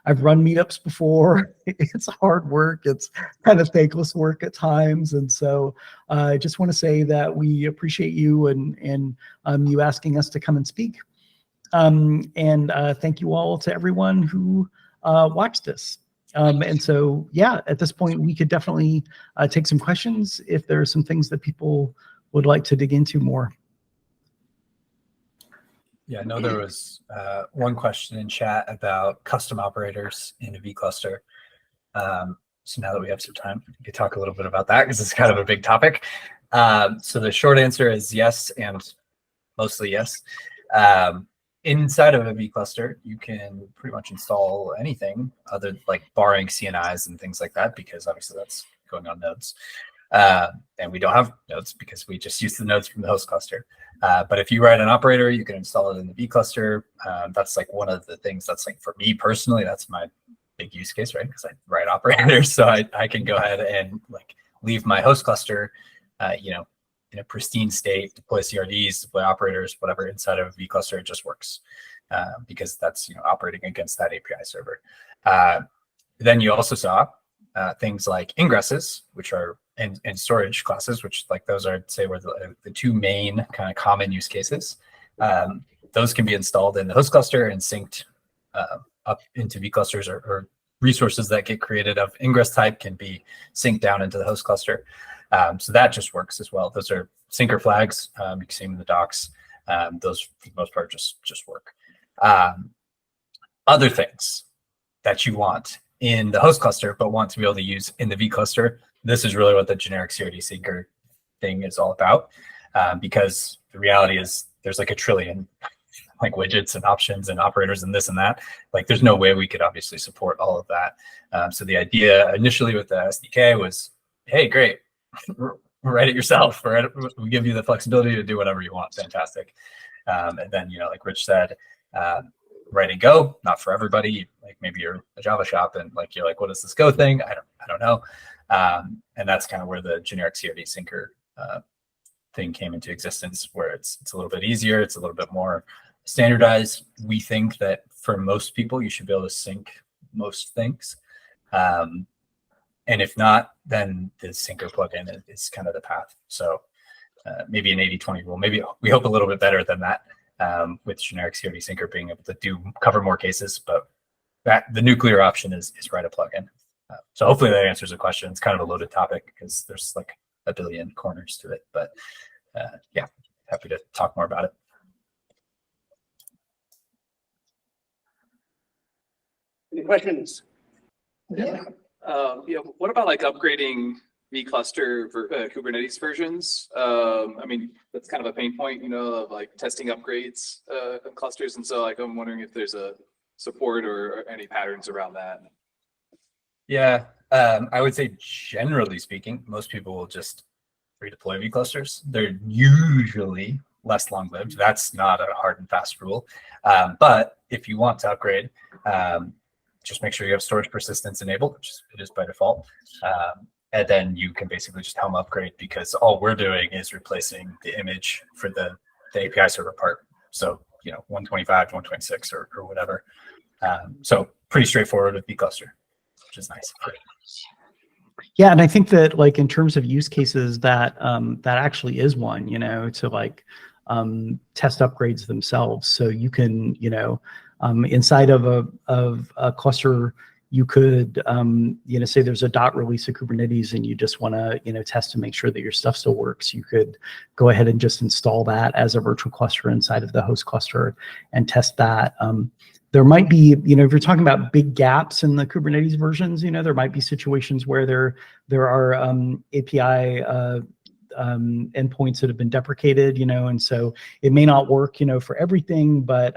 I've run meetups before. It's hard work. It's kind of thankless work at times. And so I just want to say that we appreciate you and you asking us to come and speak. And thank you all to everyone who watched this. And so, yeah, at this point, we could definitely take some questions if there are some things that people would like to dig into more. Yeah, I know there was one question in chat about custom operators in a vCluster. So now that we have some time, we could talk a little bit about that because it's kind of a big topic. So the short answer is yes, and mostly yes. Inside of a vCluster, you can pretty much install anything other, like barring CNIs and things like that, because obviously that's going on nodes. And we don't have nodes because we just use the nodes from the host cluster. But if you write an operator, you can install it in the vCluster. That's like one of the things that's like, for me personally, that's my big use case, right? Because I write operators, so I can go ahead and like leave my host cluster, you know, in a pristine state, deploy CRDs, deploy operators, whatever inside of a vCluster, it just works because that's operating against that API server. Then you also saw things like ingresses, which are and storage classes, which like those are, say, were the two main kind of common use cases. Those can be installed in the host cluster and synced up into vClusters, or resources that get created of ingress type can be synced down into the host cluster. So that just works as well. Those are syncer flags. You can see them in the docs. Those, for the most part, just work. Other things that you want in the host cluster but want to be able to use in the vCluster, this is really what the generic CRD syncer thing is all about, because the reality is there's like a trillion like widgets and options and operators and this and that. Like there's no way we could obviously support all of that. So the idea initially with the SDK was, hey, great, write it yourself, right? We give you the flexibility to do whatever you want. Fantastic. And then, like Rich said, write and go, not for everybody. Like maybe you're a Java shop and like you're like, what is this Go thing? I don't know. And that's kind of where the generic CRD syncer thing came into existence, where it's a little bit easier, it's a little bit more standardized. We think that for most people, you should be able to sync most things. And if not, then the syncer plugin is kind of the path. So maybe an 80-20 rule. Maybe we hope a little bit better than that, with generic CRD syncer being able to cover more cases. But the nuclear option is write a plugin. So hopefully that answers the question. It's kind of a loaded topic because there's like a billion corners to it. But yeah, happy to talk more about it. Any questions? Yeah. What about like upgrading vCluster Kubernetes versions? I mean, that's kind of a pain point, of like testing upgrades of clusters. And so like, I'm wondering if there's a support or any patterns around that. Yeah, I would say generally speaking, most people will just redeploy vClusters. They're usually less long-lived. That's not a hard and fast rule. But if you want to upgrade, just make sure you have storage persistence enabled, which it is by default. And then you can basically just Helm upgrade, because all we're doing is replacing the image for the API server part. So, 125 to 126 or whatever. So pretty straightforward with vCluster, which is nice. Yeah, and I think that like in terms of use cases, that that actually is one, to like test upgrades themselves. So you can, inside of a cluster, you could, say there's a dot release of Kubernetes and you just want to, test to make sure that your stuff still works. You could go ahead and just install that as a virtual cluster inside of the host cluster and test that. There might be, if you're talking about big gaps in the Kubernetes versions, there might be situations where there are API endpoints that have been deprecated, and so it may not work, for everything, but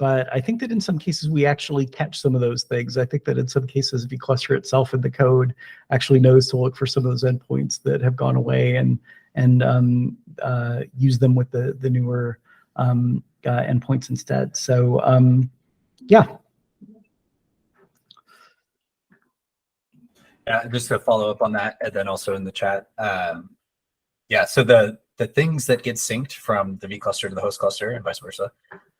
I think that in some cases we actually catch some of those things. I think that in some cases vCluster itself in the code actually knows to look for some of those endpoints that have gone away and use them with the newer endpoints instead. So yeah. Yeah, just to follow up on that, and then also in the chat. Yeah, so the things that get synced from the vCluster to the host cluster and vice versa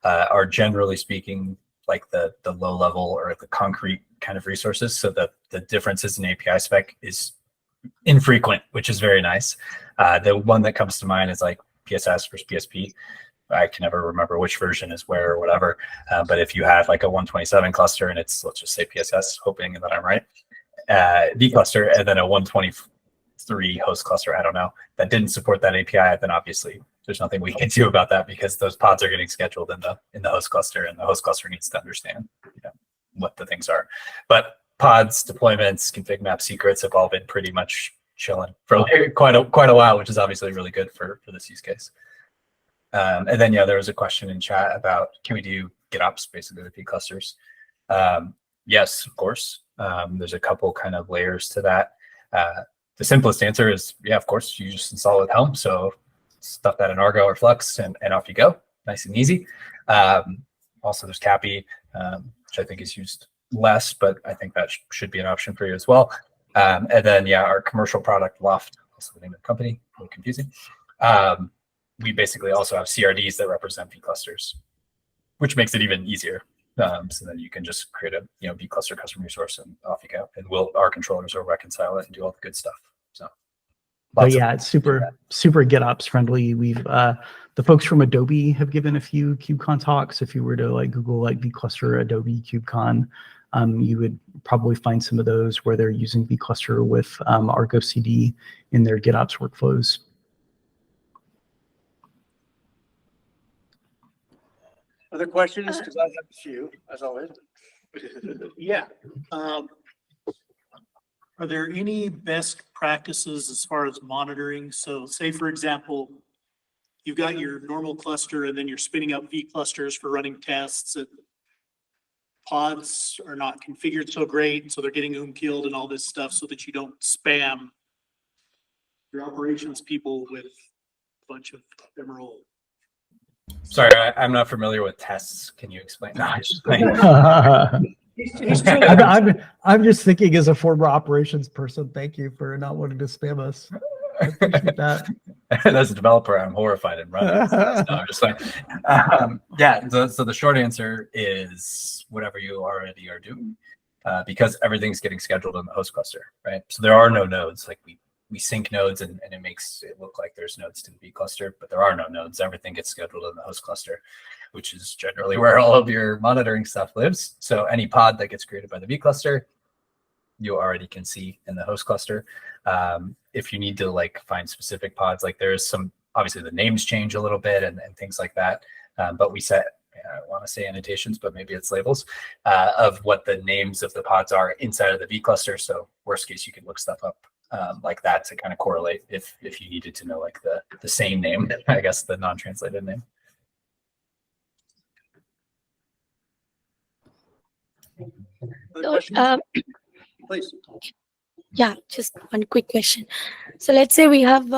are generally speaking like the low level or the concrete kind of resources. So the differences in API spec is infrequent, which is very nice. The one that comes to mind is like PSS versus PSP. I can never remember which version is where or whatever. But if you have like a 127 cluster and it's, let's just say PSS, hoping that I'm right, vCluster, and then a 123 host cluster, I don't know, that didn't support that API, then obviously there's nothing we can do about that, because those pods are getting scheduled in the host cluster, and the host cluster needs to understand what the things are. But pods, deployments, config map secrets have all been pretty much chilling for quite a while, which is obviously really good for this use case. And then, there was a question in chat about, can we do GitOps basically with vClusters? Yes, of course. There's a couple kind of layers to that. The simplest answer is, yeah, of course, you just install it with Helm. So stuff that in Argo or Flux and off you go, nice and easy. Also, there's Cappy, which I think is used less, but I think that should be an option for you as well. And then, our commercial product Loft also the name of the company, a little confusing. We basically also have CRDs that represent vClusters, which makes it even easier. So then you can just create a vCluster custom resource and off you go. And our controllers will reconcile it and do all the good stuff. So but yeah, it's super GitOps friendly. We've the folks from Adobe have given a few KubeCon talks. If you were to like Google like vCluster Adobe KubeCon, you would probably find some of those where they're using vCluster with Argo CD in their GitOps workflows. Other questions? Because I have a few, as always. Yeah. Are there any best practices as far as monitoring? So say, for example, you've got your normal cluster and then you're spinning up vClusters for running tests, and pods are not configured so great, so they're getting killed and all this stuff, so that you don't spam your operations people with a bunch of ephemeral. Sorry, I'm not familiar with tests. Can you explain? No, I just I'm just thinking as a former operations person, thank you for not wanting to spam us. I appreciate that. As a developer, I'm horrified and running. So I'm just like, yeah. So the short answer is whatever you already are doing, because everything's getting scheduled in the host cluster, right? So there are no nodes. Like we sync nodes and it makes it look like there's nodes to the vCluster, but there are no nodes. Everything gets scheduled in the host cluster, which is generally where all of your monitoring stuff lives. So any pod that gets created by the vCluster, you already can see in the host cluster. If you need to like find specific pods, like there's some, obviously the names change a little bit and things like that. But we set, I want to say annotations, but maybe it's labels of what the names of the pods are inside of the vCluster. So worst case, you can look stuff up like that to kind of correlate if you needed to know like the same name, I guess the non-translated name. So, please. Yeah, just one quick question. So let's say we have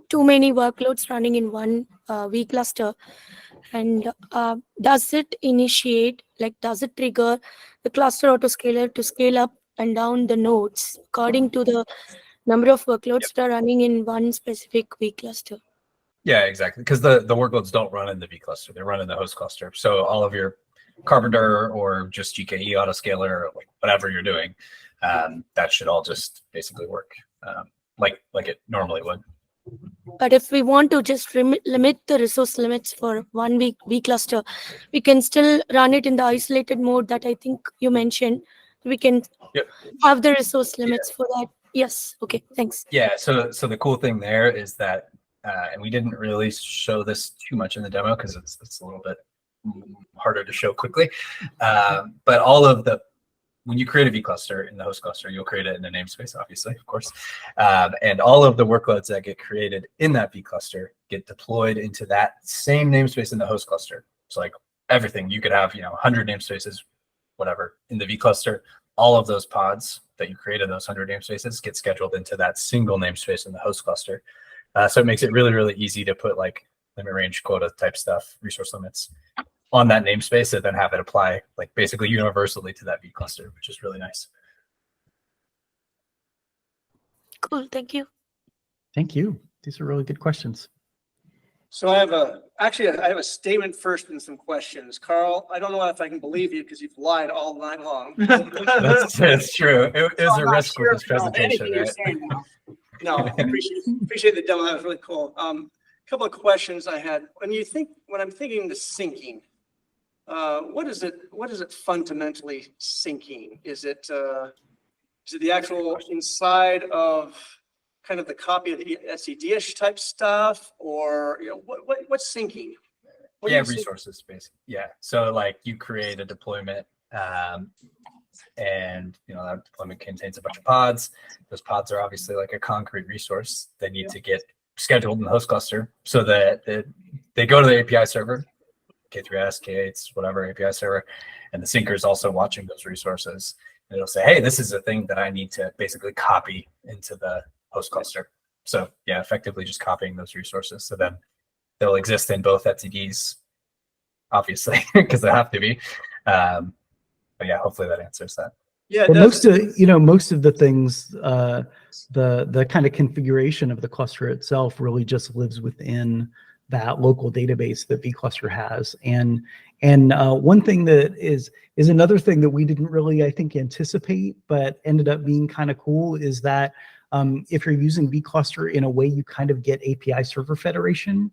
too many workloads running in one vCluster, and does it initiate, like does it trigger the cluster autoscaler to scale up and down the nodes according to the number of workloads that are running in one specific vCluster? Yeah, exactly. Because the workloads don't run in the vCluster; they run in the host cluster. So all of your Carpenter or just GKE autoscaler or like whatever you're doing, that should all just basically work like it normally would. But if we want to just limit the resource limits for one vCluster, we can still run it in the isolated mode that I think you mentioned. We can have the resource limits for that. Yes. Okay. Thanks. Yeah. So the cool thing there is that, and we didn't really show this too much in the demo because it's a little bit harder to show quickly. But all of when you create a vCluster in the host cluster, you'll create it in a namespace, obviously, of course. And all of the workloads that get created in that vCluster get deployed into that same namespace in the host cluster. So like everything, you could have 100 namespaces, whatever, in the vCluster. All of those pods that you created, those 100 namespaces, get scheduled into that single namespace in the host cluster. So it makes it really, really easy to put like limit range quota type stuff, resource limits on that namespace, and then have it apply like basically universally to that vCluster, which is really nice. Cool. Thank you. Thank you. These are really good questions. So I have a statement first and some questions. Carl, I don't know if I can believe you because you've lied all night long. That's true. It was a risk with this presentation, right? No, appreciate the demo. That was really cool. Couple of questions I had. When I'm thinking the syncing, what is it fundamentally syncing? Is it the actual inside of kind of the copy of the SED-ish type stuff, or what's syncing? Resources basically. Yeah. So like you create a deployment, and that deployment contains a bunch of pods. Those pods are obviously like a concrete resource. They need to get scheduled in the host cluster so that they go to the API server, K3s, K8s, whatever API server, and the syncer is also watching those resources. And it'll say, hey, this is a thing that I need to basically copy into the host cluster. So yeah, effectively just copying those resources. So then they'll exist in both etcds, obviously, because they have to be. But yeah, hopefully that answers that. Yeah, it But does. most of the things, the kind of configuration of the cluster itself really just lives within that local database that vCluster has. And one thing that is another thing that we didn't really, I think, anticipate, but ended up being kind of cool is that if you're using vCluster in a way, you kind of get API server federation,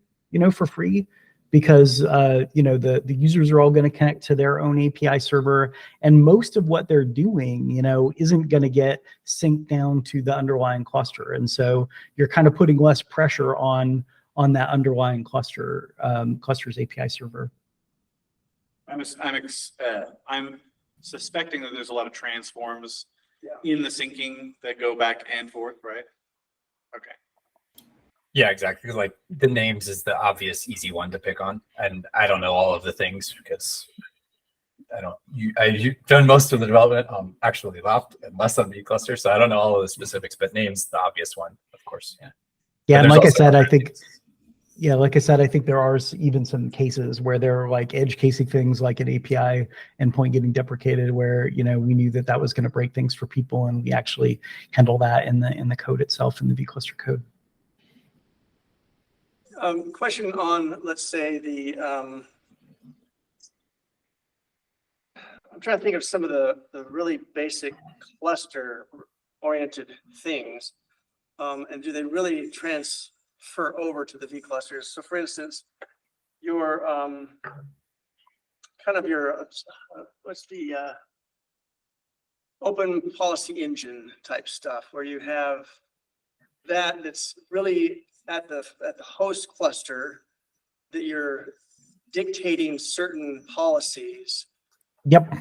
for free, because the users are all going to connect to their own API server, and most of what they're doing, isn't going to get synced down to the underlying cluster, and so you're kind of putting less pressure on that underlying cluster's API server. I'm suspecting that there's a lot of transforms in the syncing that go back and forth, right? Okay. Yeah, exactly. Because like the names is the obvious, easy one to pick on, and I don't know all of the things because I've done most of the development on actually Loft and less on vCluster, so I don't know all of the specifics. But names, the obvious one, of course. Yeah. Yeah, But and there's like I also said, I other think. things. Yeah, like I said, I think there are even some cases where they're like edge casing things like an API endpoint getting deprecated where, we knew that was going to break things for people, and we actually handle that in the code itself, in the vCluster code. Question on, let's say I'm trying to think of some of the really basic cluster oriented things. And do they really transfer over to the vClusters? So for instance, your what's the open policy engine type stuff where you have that's really at the host cluster that you're dictating certain policies. Yep.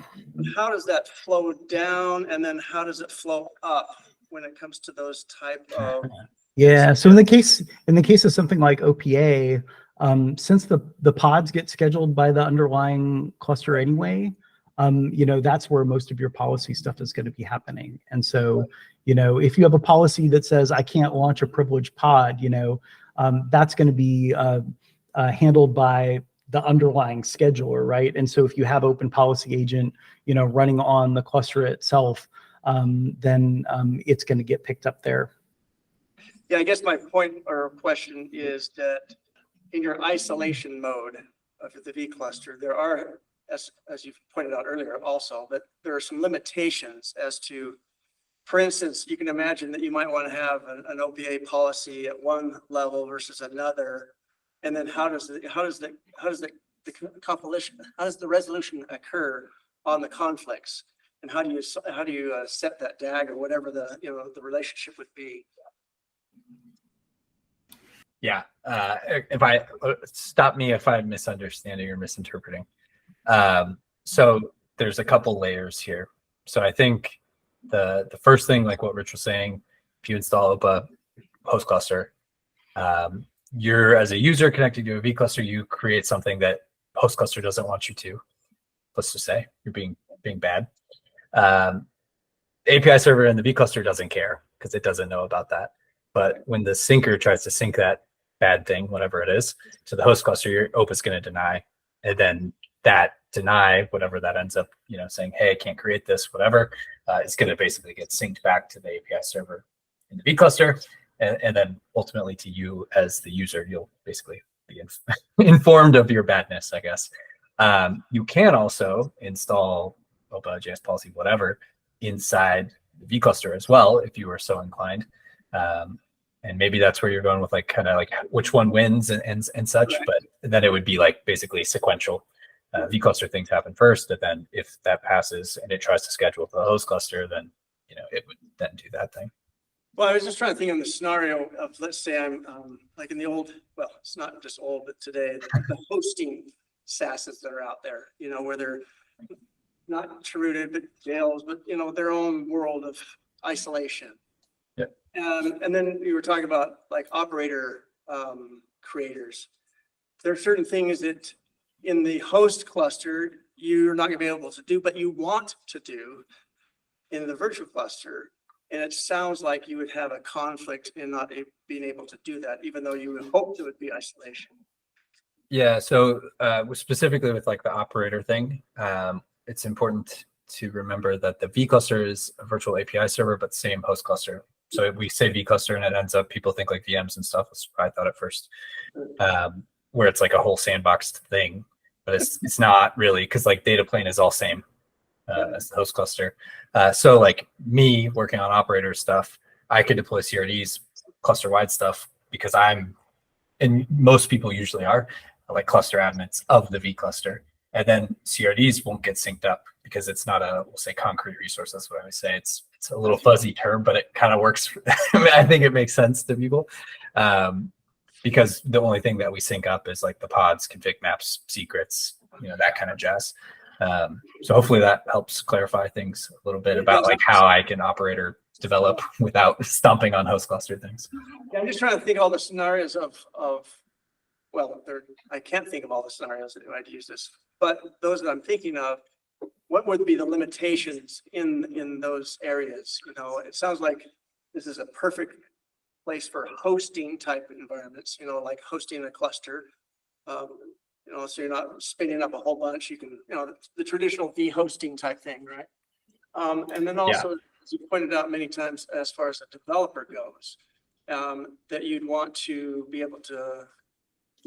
How does that flow down, and then how does it flow up when it comes to those type of? Yeah. So in the case of something like OPA, since the pods get scheduled by the underlying cluster anyway, that's where most of your policy stuff is going to be happening. And so, if you have a policy that says I can't launch a privileged pod, that's going to be handled by the underlying scheduler, right? And so if you have open policy agent, running on the cluster itself, then it's going to get picked up there. Yeah, I guess my point or question is that in your isolation mode of the vCluster, there are, as you've pointed out earlier also, that there are some limitations as to, for instance, you can imagine that you might want to have an OPA policy at one level versus another. And then how does the resolution occur on the conflicts? And how do you set that DAG or whatever the relationship would be? Yeah. Stop me if I'm misunderstanding or misinterpreting. So there's a couple layers here. So I think the first thing, like what Rich was saying, if you install OPA host cluster, you're, as a user connecting to a vCluster, you create something that host cluster doesn't want you to. Let's just say you're being bad. API server in the vCluster doesn't care because it doesn't know about that. But when the syncer tries to sync that bad thing, whatever it is, to the host cluster, your OPA's going to deny, and then that deny, whatever that ends up, saying, hey, I can't create this, whatever, is going to basically get synced back to the API server in the vCluster, and then ultimately to you as the user, you'll basically be informed of your badness, I guess. You can also install OPA, JS policy, whatever, inside the vCluster as well, if you were so inclined. And maybe that's where you're going with like kind of like which one wins and such, right. But then it would be like basically sequential. vCluster things happen first, and then if that passes and it tries to schedule the host cluster, then it would then do that thing. Well, I was just trying to think on the scenario of, let's say I'm like in the old, well, it's not just old, but today, the hosting SaaSes that are out there, where they're not rooted, but jails, but their own world of isolation. Yep. And then you were talking about like operator creators. There are certain things that in the host cluster, you're not going to be able to do, but you want to do in the virtual cluster. And it sounds like you would have a conflict in not being able to do that, even though you would hope it would be isolation. Yeah. So specifically with like the operator thing, it's important to remember that the vCluster is a virtual API server, but same host cluster. So we say vCluster and it ends up, people think like VMs and stuff. That's what I thought at first, where it's like a whole sandboxed thing, but it's not really, because like data plane is all same as the host cluster. So like me working on operator stuff, I could deploy CRDs, cluster-wide stuff, because and most people usually are, like cluster admins of the vCluster. And then CRDs won't get synced up because it's not a, we'll say, concrete resource. That's what I would say. It's a little fuzzy term, but it kind of works. I mean, I think it makes sense to people, because the only thing that we sync up is like the pods, config maps, secrets, that kind of jazz. So hopefully that helps clarify things a little bit about like how I can operate or develop without stomping on host cluster things. Yeah, I'm just trying to think of all the scenarios well, I can't think of all the scenarios that I'd use this, but those that I'm thinking of, what would be the limitations in those areas? It sounds like this is a perfect place for hosting type environments, like hosting a cluster. So you're not spinning up a whole bunch. You can, the traditional hosting type thing, right? And then also, as you pointed out many times, as far as a developer goes, that you'd want to be able to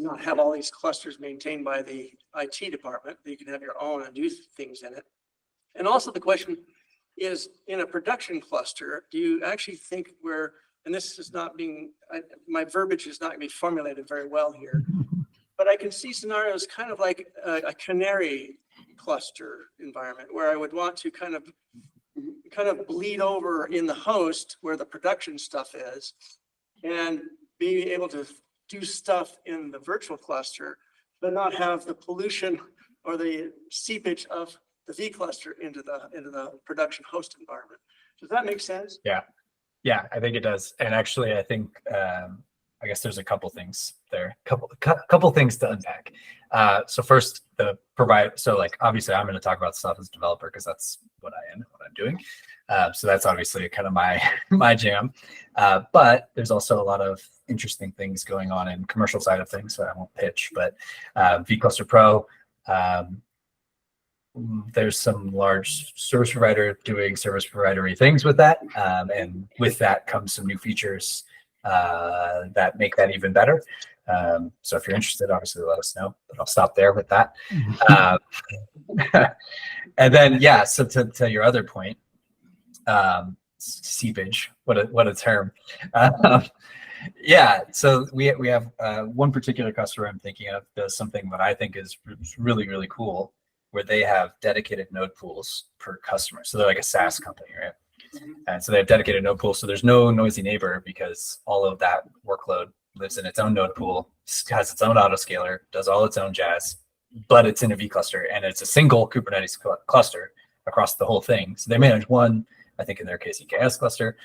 not have all these clusters maintained by the IT department, that you can have your own and do things in it. And also the question is, in a production cluster, do you actually think and this is not being, my verbiage is not going to be formulated very well here, but I can see scenarios kind of like a canary cluster environment where I would want to kind of bleed over in the host where the production stuff is and be able to do stuff in the virtual cluster, but not have the pollution or the seepage of the vCluster into the production host environment. Does that make sense? Yeah, I think it does. And actually, I think, I guess there's a couple things there, couple things to unpack. So first, so like, obviously I'm going to talk about stuff as a developer because that's what I am, what I'm doing. So that's obviously kind of my jam. But there's also a lot of interesting things going on in commercial side of things, so I won't pitch, but vCluster Pro, there's some large service provider doing service provider-y things with that. And with that comes some new features that make that even better. So if you're interested, obviously let us know, but I'll stop there with that. And then, so to your other point, seepage, what a term. So we have one particular customer I'm thinking of does something that I think is really, really cool, where they have dedicated node pools per customer. So they're like a SaaS company, right? And so they have dedicated node pools. So there's no noisy neighbor because all of that workload lives in its own node pool, has its own autoscaler, does all its own jazz, but it's in a vCluster and it's a single Kubernetes cluster across the whole thing. So they manage one, I think in their case, EKS cluster.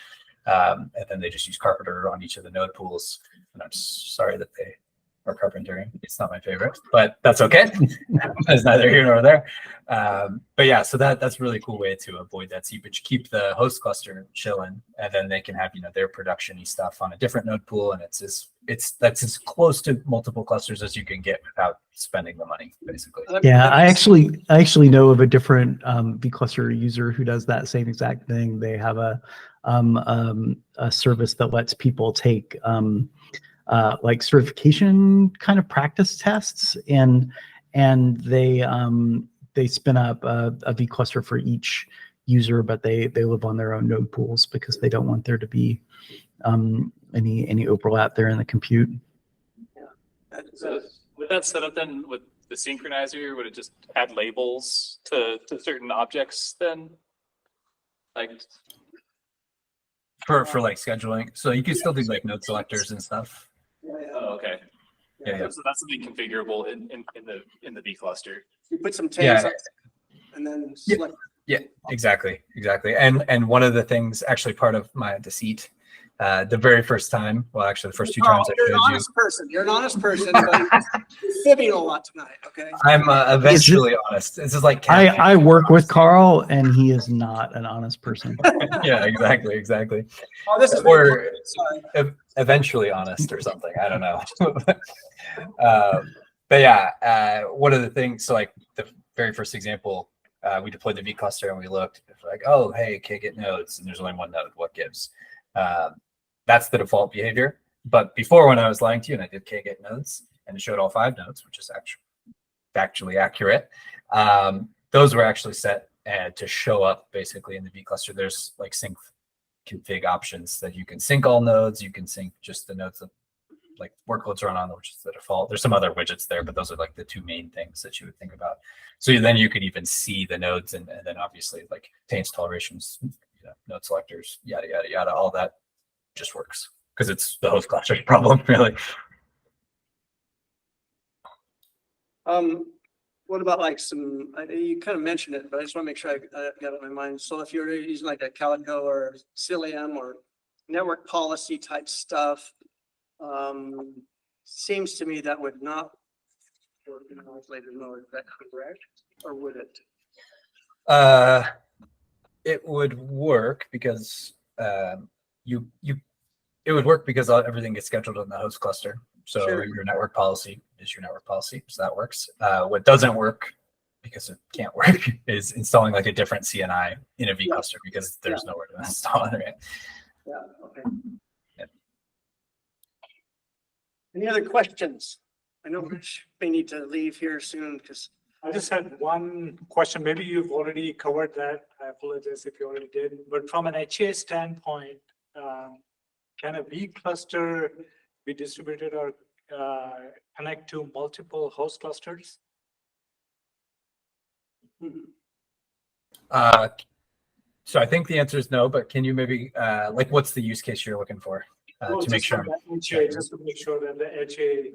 And then they just use Carpenter on each of the node pools. And I'm sorry that they are carpentering. It's not my favorite, but that's okay. It's neither here nor there. But yeah, so that's a really cool way to avoid that seepage, keep the host cluster chilling, and then they can have, their production-y stuff on a different node pool. And that's as close to multiple clusters as you can get without spending the money, basically. Yeah, I actually know of a different vCluster user who does that same exact thing. They have a service that lets people take like certification kind of practice tests, and they spin up a vCluster for each user, but they live on their own node pools because they don't want there to be any overlap there in the compute. So with that setup, then with the synchronizer, would it just add labels to certain objects then? Like for like scheduling, so you can still do like node selectors and stuff. Oh, okay. Yeah. So that's something configurable in the vCluster. You put some tags on and then select. Yeah, exactly. And one of the things, actually part of my deceit, the very first time, well, actually the first two times I showed you. You're an honest person, but you're fibbing a lot tonight, okay? I'm eventually honest. This is like I work with Carl, and he is not an honest person. Yeah, exactly. Oh, this is Or eventually honest or something. I don't know. But yeah, one of the things, so like the very first example, we deployed the vCluster and we looked like, oh, hey, kget nodes, and there's only one node. What gives? That's the default behavior. But before, when I was lying to you and I did kget nodes and it showed all 5 nodes, which is actually accurate, those were actually set to show up basically in the vCluster. There's like sync config options that you can sync all nodes. You can sync just the nodes that like workloads run on, which is the default. There's some other widgets there, but those are like the 2 main things that you would think about. So then you could even see the nodes and then obviously like taints, tolerations, node selectors, yada, yada, yada, all that just works because it's the host cluster problem, really. What about like you kind of mentioned it, but I just want to make sure I got it in my mind. So if you're using like a Calico or Cilium or network policy type stuff, seems to me that would not work in an isolated node. Is that correct? Or would it? It would work because it would work because everything gets scheduled in the host cluster. So Sure. Your network policy is your network policy, so that works. What doesn't work, because it can't work, is installing like a different CNI in a vCluster because there's nowhere to install it. Right? Yeah, okay. Yeah. Any other questions? I know Rich may need to leave here soon because I just had one question. Maybe you've already covered that. I apologize if you already did. But from an HA standpoint, can a vCluster be distributed or connect to multiple host clusters? So I think the answer is no, but can you maybe like what's the use case you're looking for to make sure? Just to make sure that the HA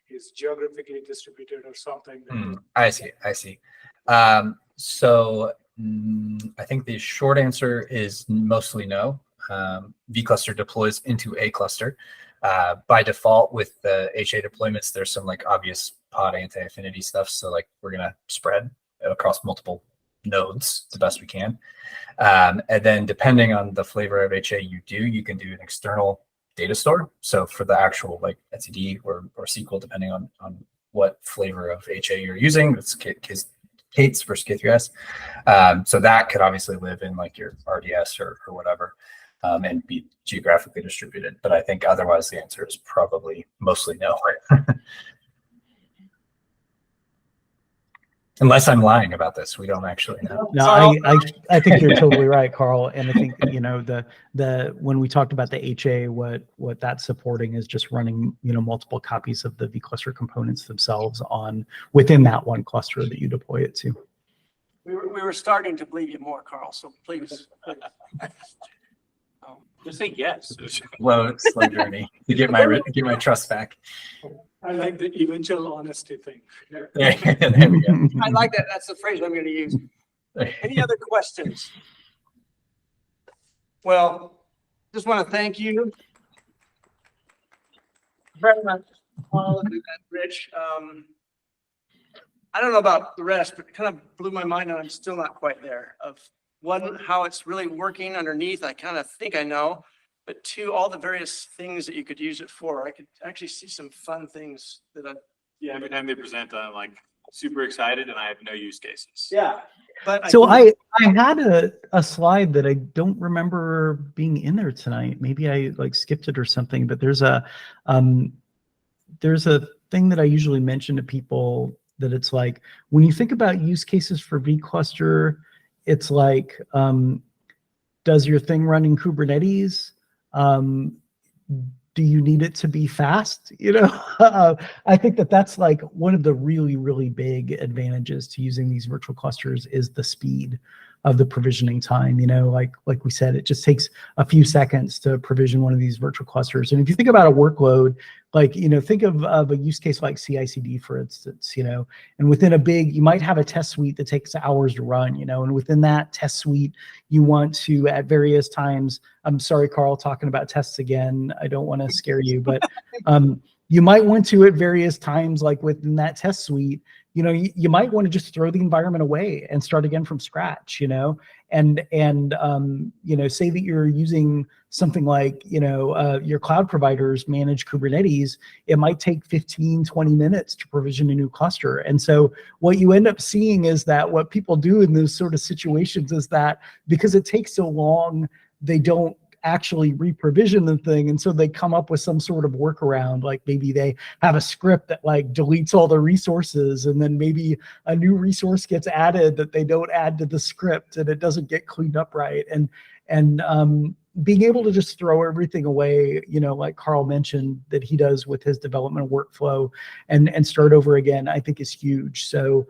is geographically distributed or something. I see. So I think the short answer is mostly no. vCluster deploys into a cluster. By default, with the HA deployments, there's some like obvious pod anti-affinity stuff. So like we're gonna spread across multiple nodes the best we can. And then depending on the flavor of HA you can do an external data store. So for the actual like etcd or SQL, depending on what flavor of HA you're using, it's Kate's versus K3S. So that could obviously live in like your RDS or whatever. And be geographically distributed. But I think otherwise the answer is probably mostly no. Unless I'm lying about this, we don't actually know. No, I think you're totally right, Carl. And I think, the when we talked about the HA, what that's supporting is just running, multiple copies of the vCluster components themselves within that one cluster that you deploy it to. we were starting to believe you more, Carl, so please. Just say yes. Slow journey to get my trust back. I like the eventual honesty thing. There we go. I like that. That's the phrase I'm going to use. Any other questions? Well, just want to thank you very much, Paul and Rich. I don't know about the rest, but it kind of blew my mind, and I'm still not quite there. Of one, how it's really working underneath, I kind of think I know. But 2, all the various things that you could use it for. I could actually see some fun things that Yeah, every time they present, I'm like super excited and I have no use cases. Yeah. But So I had a slide that I don't remember being in there tonight. Maybe I like skipped it or something, but there's a thing that I usually mention to people that it's like, when you think about use cases for vCluster, it's like, does your thing run in Kubernetes? Do you need it to be fast? I think that's like one of the really, really big advantages to using these virtual clusters is the speed of the provisioning time. Like we said, it just takes a few seconds to provision one of these virtual clusters. And if you think about a workload, like, think of a use case like CI/CD, for instance, and within you might have a test suite that takes hours to run, and within that test suite, you want to, at various times, I'm sorry, Carl, talking about tests again, I don't want to scare you, but you might want to, at various times, like within that test suite, you know, you might want to just throw the environment away and start again from scratch, you know, and you know, say that you're using something like, you know, your cloud providers manage Kubernetes, it might take 15, 20 minutes to provision a new cluster. And so what you end up seeing is that what people do in those sort of situations is that because it takes so long, they don't actually re-provision the thing, and so they come up with some sort of workaround, like maybe they have a script that like deletes all the resources, and then maybe a new resource gets added that they don't add to the script, and it doesn't get cleaned up right. And being able to just throw everything away, you know, like Carl mentioned that he does with his development workflow, and start over again, I think is huge. So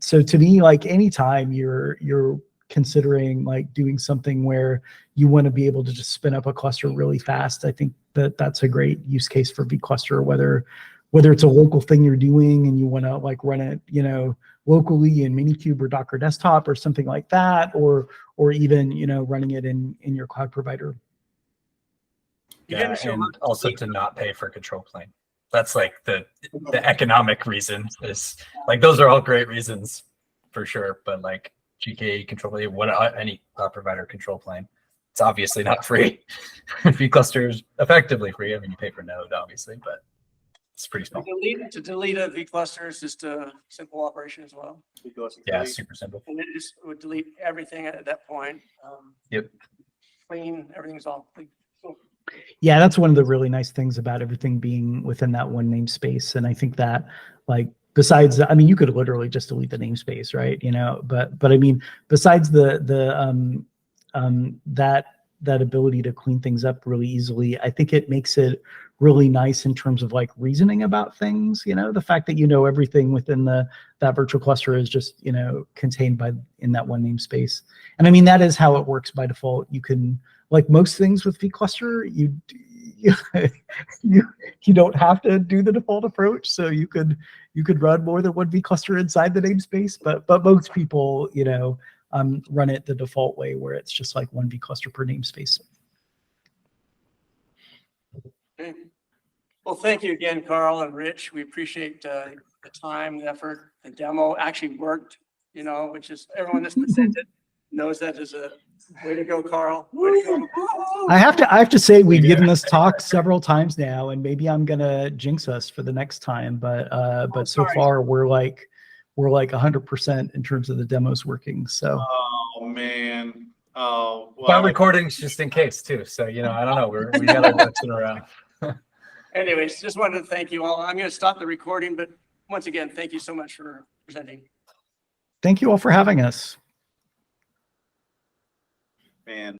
so to me, like anytime you're considering like doing something where you want to be able to just spin up a cluster really fast, I think that that's a great use case for vCluster, whether it's a local thing you're doing and you want to like run it, you know, locally in Minikube or Docker Desktop or something like that, or even, you know, running it in your cloud provider. Yeah, and also to not pay for control plane. That's like the economic reason is like, those are all great reasons for sure, but like GKE control plane, any cloud provider control plane, it's obviously not free. vCluster is effectively free. I mean, you pay for node obviously, but it's pretty small. To delete a vCluster is just a simple operation as well. Yeah, super simple. And it just would delete everything at that point. Yep. Clean, everything's all clean. So, Yeah, that's one of the really nice things about everything being within that one namespace. And I think that like, besides, I mean, you could literally just delete the namespace, right? You know, but I mean, besides that ability to clean things up really easily, I think it makes it really nice in terms of like reasoning about things. You know, the fact that you know everything within that virtual cluster is just, you know, contained in that one namespace. And I mean, that is how it works by default. You can, like most things with vCluster, you don't have to do the default approach. So you could run more than one vCluster inside the namespace, but most people, you know, run it the default way where it's just like one vCluster per namespace. okay. Well, thank you again, Carl and Rich. We appreciate the time, the effort. The demo actually worked, you know, which is everyone that's presented knows that is a way to go, Carl. Way to go. I have to say we've given this talk several times now, and maybe I'm gonna jinx us for the next time, but so far we're like 100% in terms of the demos working. So. Oh man. Oh. File recordings just in case too. So you know, I don't know. We got our ducks in a row. Anyways, just wanted to thank you all. I'm going to stop the recording, but once again, thank you so much for presenting. Thank you all for having us. Man.